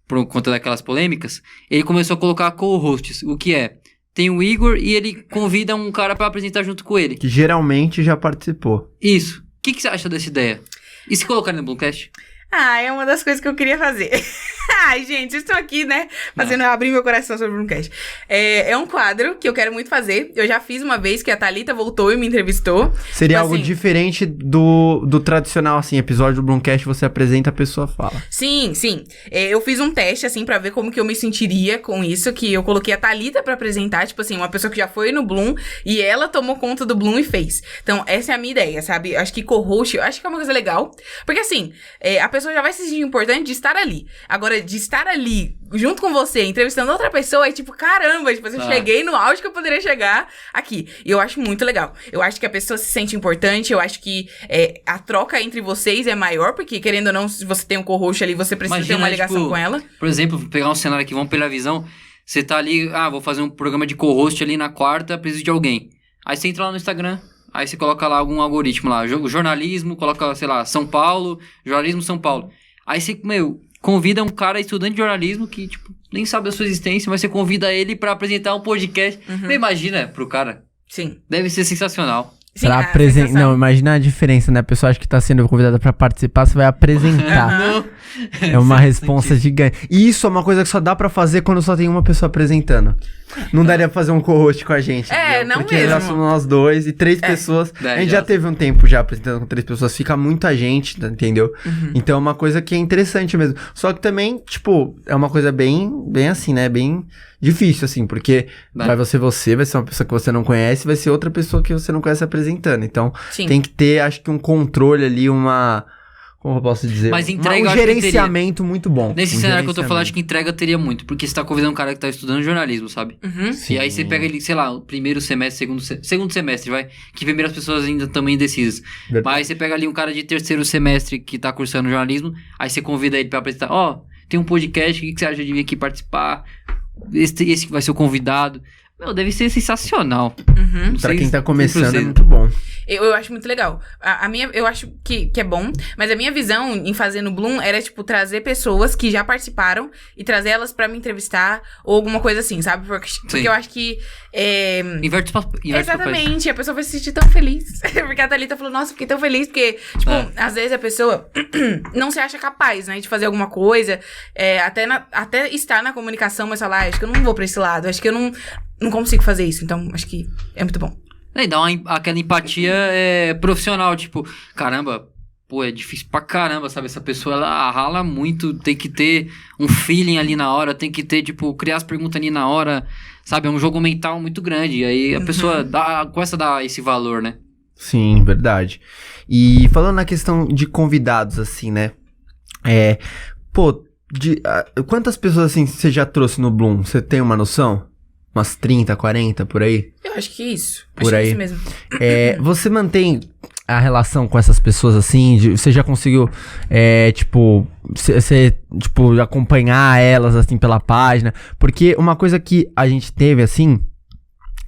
por conta daquelas polêmicas, ele começou a colocar co-hosts, o que é? Tem o Igor e ele convida um cara pra apresentar junto com ele. Que geralmente já participou. Isso. O que você acha dessa ideia? E se colocar no Boomcast? É uma das coisas que eu queria fazer. Ai, gente, vocês estão aqui, né? Fazendo eu abrir meu coração sobre o Boomcast. É um quadro que eu quero muito fazer. Eu já fiz uma vez que a Thalita voltou e me entrevistou. Seria tipo algo assim, diferente do tradicional, assim, episódio do Boomcast, você apresenta, a pessoa fala. Sim. Eu fiz um teste, assim, pra ver como que eu me sentiria com isso, que eu coloquei a Thalita pra apresentar, tipo assim, uma pessoa que já foi no Bloom, e ela tomou conta do Bloom e fez. Então, essa é a minha ideia, sabe? Acho que co-host, eu acho que é uma coisa legal. Porque, assim, a pessoa já vai se sentir importante de estar ali. Agora, de estar ali junto com você, entrevistando outra pessoa, é tipo, caramba, tipo, eu cheguei no auge que eu poderia chegar aqui. E eu acho muito legal. Eu acho que a pessoa se sente importante, eu acho que a troca entre vocês é maior, porque, querendo ou não, se você tem um co-host ali, você precisa ter uma ligação com ela. Por exemplo, pegar um cenário aqui, vamos pela visão, você tá ali, vou fazer um programa de co-host ali na quarta, preciso de alguém. Aí você entra lá no Instagram, aí você coloca lá algum algoritmo lá, jornalismo, coloca, sei lá, São Paulo, jornalismo São Paulo. Aí você, convida um cara estudante de jornalismo que, tipo, nem sabe da sua existência, mas você convida ele pra apresentar um podcast. Uhum. Imagina pro cara. Sim. Deve ser sensacional. Sim, Não, imagina a diferença, né? A pessoa acha que tá sendo convidada pra participar, você vai apresentar. É uma responsa gigante. E isso é uma coisa que só dá pra fazer quando só tem uma pessoa apresentando. Não daria pra fazer um co-host com a gente. Não porque mesmo. Nós somos nós dois e 3 pessoas. A gente já teve um tempo já apresentando com 3 pessoas. Fica muita gente, entendeu? Uhum. Então é uma coisa que é interessante mesmo. Só que também, tipo, é uma coisa bem assim, né? Bem difícil, assim. Porque vai ser uma pessoa que você não conhece, vai ser outra pessoa que você não conhece apresentando. Então tem que ter, acho que um controle ali, como eu posso dizer? Mas entrega, um gerenciamento muito bom. Nesse cenário que eu tô falando, acho que entrega teria muito. Porque você tá convidando um cara que tá estudando jornalismo, sabe? Uhum. E aí você pega ele, sei lá, o primeiro semestre, segundo semestre, vai. Que primeiro as pessoas ainda estão meio indecisas. Verdade. Mas aí você pega ali um cara de terceiro semestre que tá cursando jornalismo, aí você convida ele pra apresentar, tem um podcast, o que você acha de vir aqui participar? Esse que vai ser o convidado. Deve ser sensacional. Uhum. Pra quem tá começando é muito bom. Eu acho muito legal. Eu acho que é bom, mas a minha visão em fazer no Bloom era, tipo, trazer pessoas que já participaram e trazer elas pra me entrevistar ou alguma coisa assim, sabe? Porque eu acho que... Inverte exatamente, a pessoa vai se sentir tão feliz. Porque a Thalita falou, nossa, fiquei tão feliz, porque, tipo, às vezes a pessoa não se acha capaz, né, de fazer alguma coisa, até estar na comunicação, mas falar, acho que eu não vou pra esse lado, acho que eu não consigo fazer isso, então acho que é muito bom. E dá aquela empatia profissional, tipo, caramba, pô, é difícil pra caramba, sabe? Essa pessoa, ela rala muito, tem que ter um feeling ali na hora, tem que ter, tipo, criar as perguntas ali na hora, sabe? É um jogo mental muito grande. E aí a pessoa começa a dar esse valor, né? Sim, verdade. E falando na questão de convidados, assim, né? Quantas pessoas, assim, você já trouxe no Bloom? Você tem uma noção? Umas 30, 40, por aí? Eu acho que é isso. Por aí. É isso mesmo. Você mantém a relação com essas pessoas, assim? Você já conseguiu, acompanhar elas, assim, pela página? Porque uma coisa que a gente teve, assim,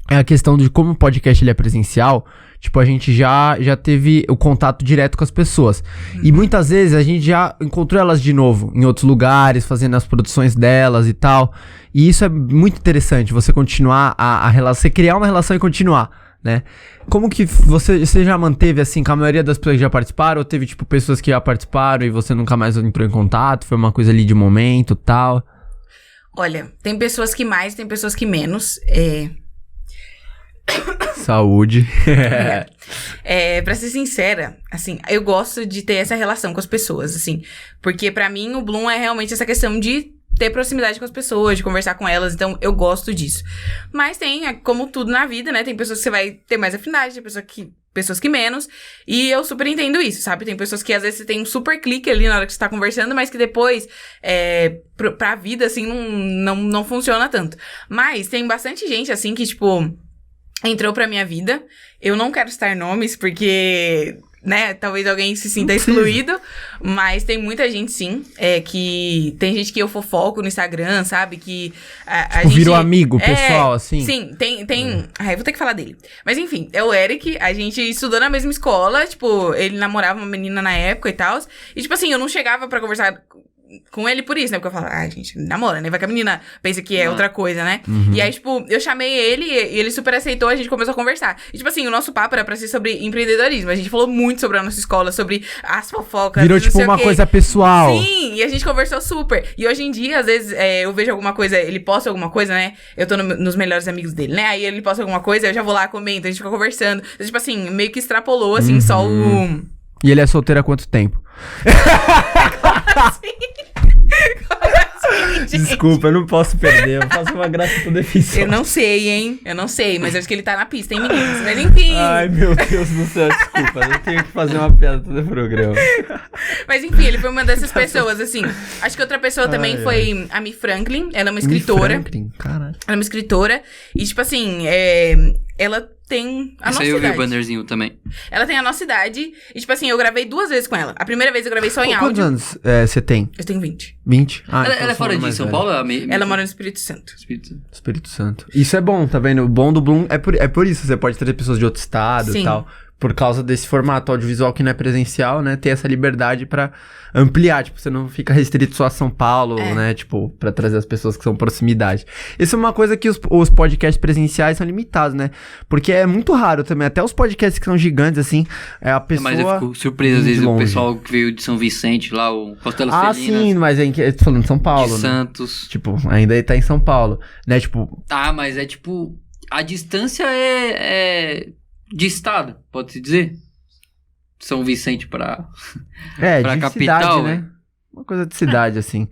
é a questão de como o podcast ele é presencial. Tipo, a gente já teve o contato direto com as pessoas. E muitas vezes a gente já encontrou elas de novo em outros lugares, fazendo as produções delas e tal. E isso é muito interessante, você continuar a relação, você criar uma relação e continuar, né? Como que você já manteve, assim, com a maioria das pessoas que já participaram? Ou teve, tipo, pessoas que já participaram e você nunca mais entrou em contato? Foi uma coisa ali de momento e tal? Olha, tem pessoas que mais, tem pessoas que menos. Saúde. Pra ser sincera, assim, eu gosto de ter essa relação com as pessoas, assim. Porque pra mim o Bloom é realmente essa questão de ter proximidade com as pessoas, de conversar com elas, então eu gosto disso. Mas tem, como tudo na vida, né? Tem pessoas que você vai ter mais afinidade, tem pessoas que menos, e eu super entendo isso, sabe? Tem pessoas que às vezes você tem um super clique ali na hora que você tá conversando, mas que depois, pra vida, assim, não funciona tanto. Mas tem bastante gente, assim, que, tipo, entrou pra minha vida. Eu não quero citar nomes, porque, né, talvez alguém se sinta excluído, mas tem muita gente, sim, que tem gente que eu fofoco no Instagram, sabe, que a gente... Virou amigo, pessoal, assim? Sim, tem... eu vou ter que falar dele. Mas enfim, é o Eric, a gente estudou na mesma escola, tipo, ele namorava uma menina na época e tal, e tipo assim, eu não chegava pra conversar com ele por isso, né? Porque eu falo, gente, namora, né? Vai que a menina pensa que é outra coisa, né? E aí, tipo, eu chamei ele e ele super aceitou, a gente começou a conversar. E, tipo assim, o nosso papo era pra ser sobre empreendedorismo. A gente falou muito sobre a nossa escola, sobre as fofocas. Virou, tipo, uma coisa pessoal. Sim, e a gente conversou super. E hoje em dia, às vezes, eu vejo alguma coisa, ele posta alguma coisa, né? Eu tô nos melhores amigos dele, né? Aí ele posta alguma coisa, eu já vou lá, comento, a gente fica conversando. Então, tipo assim, meio que extrapolou, assim, só o... E ele é solteiro há quanto tempo? Como assim? Desculpa, eu não posso perder. Eu faço uma graça toda eficiente. Eu não sei, hein? Eu não sei, mas eu acho que ele tá na pista, hein, meninos? Mas enfim. Ai, meu Deus do céu, desculpa. Eu tenho que fazer uma piada todo programa. Mas enfim, ele foi uma dessas pessoas, assim. Acho que outra pessoa também foi a Mi Franklin. Ela é uma escritora. Mi Franklin, caralho. Ela é uma escritora. E, tipo assim, ela tem a nossa idade. Isso aí eu vi o bannerzinho também. Ela tem a nossa idade. E, tipo assim, eu gravei 2 vezes com ela. A primeira vez eu gravei só em áudio. Quantos anos você tem? Eu tenho 20. 20? Ela é fora de São Paulo? Ela mora no Espírito Santo. Espírito Santo. Isso é bom, tá vendo? O bom do Bloom é por isso. Você pode trazer pessoas de outro estado e tal. Por causa desse formato audiovisual que não é presencial, né? Ter essa liberdade pra ampliar. Tipo, você não fica restrito só a São Paulo, né? Tipo, pra trazer as pessoas que são proximidade. Isso é uma coisa que os podcasts presenciais são limitados, né? Porque é muito raro também. Até os podcasts que são gigantes, assim, a pessoa... Mas eu fico surpreso, às vezes, o pessoal que veio de São Vicente, lá, o Costela Felinas. Sim, mas eu tô falando de São Paulo, de né? Santos. Tipo, ainda ele tá em São Paulo, né? Tipo... Mas é tipo... A distância é de estado, pode-se dizer? São Vicente pra pra capital, cidade, né? Uma coisa de cidade, assim.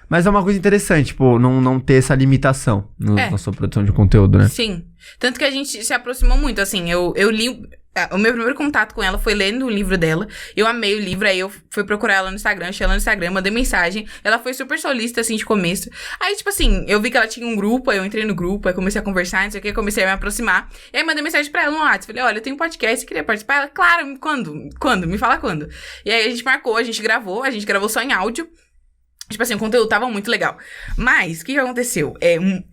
Mas é uma coisa interessante, tipo, não ter essa limitação na sua produção de conteúdo, né? Sim. Tanto que a gente se aproximou muito, assim. Eu li... O meu primeiro contato com ela foi lendo o livro dela. Eu amei o livro, aí eu fui procurar ela no Instagram, achei ela no Instagram, mandei mensagem. Ela foi super solícita, assim, de começo. Aí, tipo assim, eu vi que ela tinha um grupo, aí eu entrei no grupo, aí comecei a conversar, não sei o que, comecei a me aproximar. E aí mandei mensagem pra ela no WhatsApp. Falei, olha, eu tenho um podcast, queria participar? Ela, claro, quando? Me fala quando. E aí a gente marcou, a gente gravou só em áudio. Tipo assim, o conteúdo tava muito legal. Mas, o que aconteceu?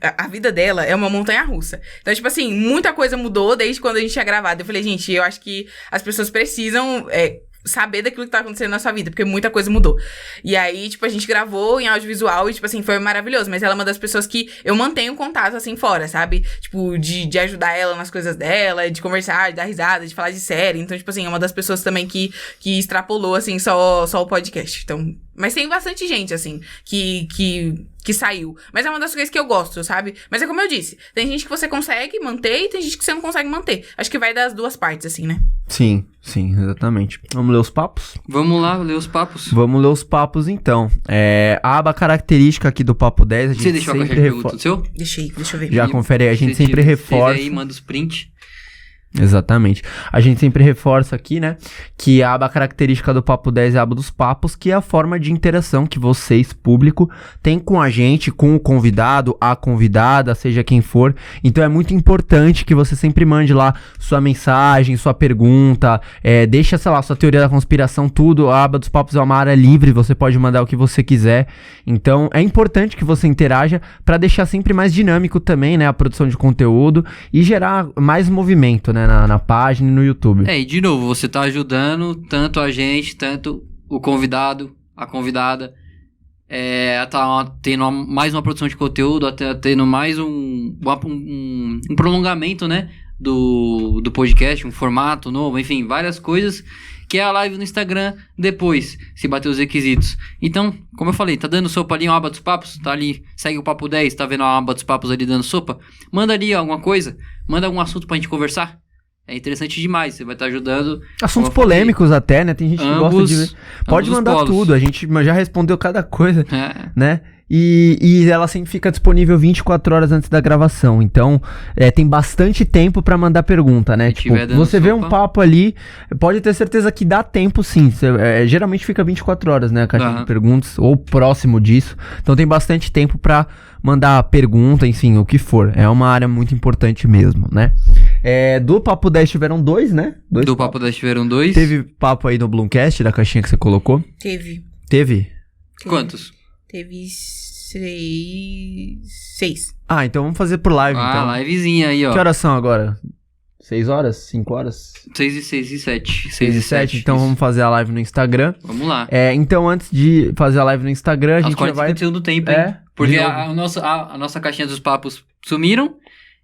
A vida dela é uma montanha-russa. Então, tipo assim, muita coisa mudou desde quando a gente tinha gravado. Eu falei, gente, eu acho que as pessoas precisam saber daquilo que tá acontecendo na sua vida, porque muita coisa mudou. E aí, tipo, a gente gravou em audiovisual e, tipo assim, foi maravilhoso. Mas ela é uma das pessoas que eu mantenho contato, assim, fora, sabe? Tipo, de ajudar ela nas coisas dela, de conversar, de dar risada, de falar de série. Então, tipo assim, é uma das pessoas também que extrapolou, assim, só o podcast. Então, Mas tem bastante gente, assim, que saiu. Mas é uma das coisas que eu gosto, sabe? Mas é como eu disse, tem gente que você consegue manter e tem gente que você não consegue manter. Acho que vai das duas partes, assim, né? Sim, exatamente. Vamos ler os papos? Vamos lá, ler os papos. Vamos ler os papos, então. A aba característica aqui do Papo 10, a gente Você deixou a sempre caixa de pergunta do seu? Deixa eu ver. Já confere aí, a gente sempre Se reforça. tiver aí, manda os print. Exatamente. A gente sempre reforça aqui, né, que a aba característica do Papo 10 é a aba dos papos, que é a forma de interação que vocês, público, têm com a gente, com o convidado, a convidada, seja quem for. Então é muito importante que você sempre mande lá sua mensagem, sua pergunta, deixa, sei lá, sua teoria da conspiração, tudo. A aba dos papos é uma área livre, você pode mandar o que você quiser. Então é importante que você interaja para deixar sempre mais dinâmico também, né, a produção de conteúdo e gerar mais movimento, né, na página e no YouTube. E de novo, você tá ajudando tanto a gente, tanto o convidado, a convidada, tá tendo mais uma produção de conteúdo, até tendo mais um prolongamento, né, do podcast, um formato novo, enfim, várias coisas, que é a live no Instagram depois, se bater os requisitos. Então, como eu falei, tá dando sopa ali, uma aba dos papos, tá ali, segue o Papo 10, tá vendo a aba dos papos ali dando sopa, manda ali alguma coisa, manda algum assunto pra gente conversar. É interessante demais, você vai estar ajudando. Assuntos polêmicos até, né? Tem gente que gosta de ver. Pode mandar polos. tudo, a gente já respondeu cada coisa, né? E ela sempre fica disponível 24 horas antes da gravação. Então, tem bastante tempo pra mandar pergunta, né? Tipo, você vê um papo ali, pode ter certeza que dá tempo sim. Geralmente fica 24 horas, né? A caixa de perguntas, ou próximo disso. Então tem bastante tempo pra mandar pergunta, enfim, o que for. É uma área muito importante mesmo, né? Do Papo 10 tiveram 2, né? Do Papo 10 tiveram 2. Teve papo aí no Bloomcast, da caixinha que você colocou? Teve? Quantos? Teve 6. Ah, então vamos fazer por live, então. Livezinha aí, ó. Que horas são agora? 6 horas? 5 horas? 6 e 7. 6 e 7, então vamos fazer a live no Instagram. Vamos lá. Então antes de fazer a live no Instagram, a gente já vai... do tempo, hein? Porque a nossa caixinha dos papos sumiram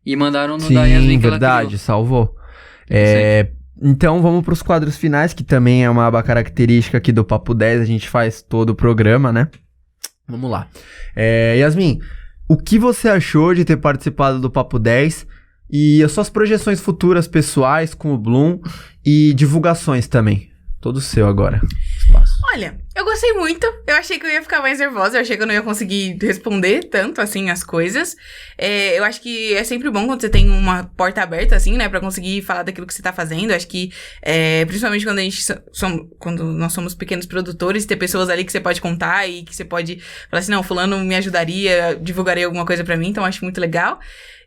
e mandaram no da Yasmin que verdade, ela salvou. Então vamos pros quadros finais, que também é uma aba característica aqui do Papo 10, a gente faz todo o programa, né? Vamos lá. Yasmin, o que você achou de ter participado do Papo 10 e as suas projeções futuras pessoais com o Bloom e divulgações também? Todo seu agora. Espaço. Olha, eu gostei muito. Eu achei que eu ia ficar mais nervosa. Eu achei que eu não ia conseguir responder tanto, assim, as coisas. Eu acho que é sempre bom quando você tem uma porta aberta, assim, né? Pra conseguir falar daquilo que você tá fazendo. Eu acho que, principalmente quando nós somos pequenos produtores, ter pessoas ali que você pode contar e que você pode falar assim, não, fulano me ajudaria, divulgaria alguma coisa pra mim. Então, eu acho muito legal.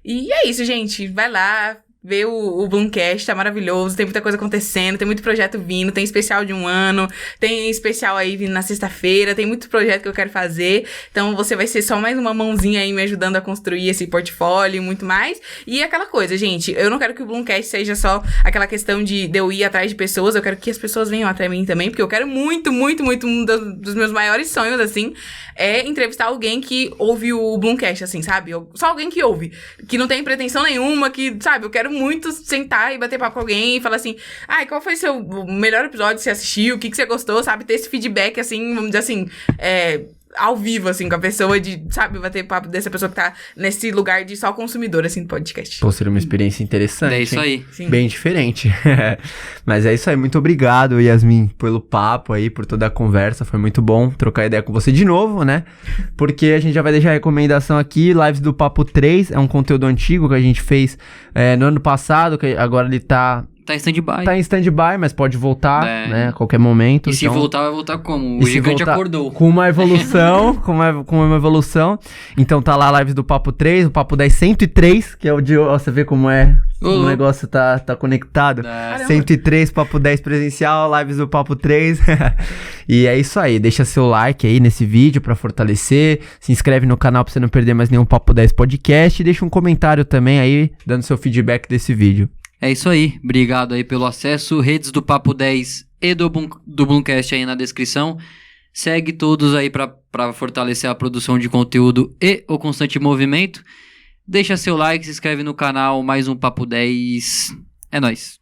E é isso, gente. Vai lá. Vê o Bloomcast, tá maravilhoso, tem muita coisa acontecendo, tem muito projeto vindo, tem especial de 1 ano, tem especial aí vindo na sexta-feira, tem muito projeto que eu quero fazer, então você vai ser só mais uma mãozinha aí me ajudando a construir esse portfólio e muito mais. E aquela coisa, gente, eu não quero que o Bloomcast seja só aquela questão de eu ir atrás de pessoas, eu quero que as pessoas venham até mim também, porque eu quero muito, muito, muito, um dos meus maiores sonhos, assim, é entrevistar alguém que ouve o Bloomcast, assim, sabe? Só alguém que ouve, que não tem pretensão nenhuma, que, sabe, eu quero muito sentar e bater papo com alguém e falar assim, qual foi seu melhor episódio que você assistiu, o que você gostou, sabe? Ter esse feedback, assim, vamos dizer assim, ao vivo, assim, com a pessoa de, sabe, bater papo dessa pessoa que tá nesse lugar de só consumidor, assim, do podcast. Pô, seria uma experiência interessante. É isso aí. Sim. Bem diferente. Mas é isso aí. Muito obrigado, Yasmin, pelo papo aí, por toda a conversa. Foi muito bom trocar ideia com você de novo, né? Porque a gente já vai deixar a recomendação aqui. Lives do Papo 3 é um conteúdo antigo que a gente fez no ano passado, que agora ele tá em stand-by. Tá em stand-by, mas pode voltar, né? A qualquer momento. E se voltar, vai voltar como? O E se gigante voltar acordou. Com uma evolução, com uma evolução. Então tá lá a lives do Papo 3, o Papo 10 103, que é o de... Ó, você vê como é... O negócio tá conectado. 103, Papo 10 presencial, lives do Papo 3. E é isso aí. Deixa seu like aí nesse vídeo pra fortalecer. Se inscreve no canal pra você não perder mais nenhum Papo 10 podcast. E deixa um comentário também aí, dando seu feedback desse vídeo. É isso aí. Obrigado aí pelo acesso. Redes do Papo 10 e do Bloomcast aí na descrição. Segue todos aí pra fortalecer a produção de conteúdo e o constante movimento. Deixa seu like, se inscreve no canal, mais um Papo 10. É nóis.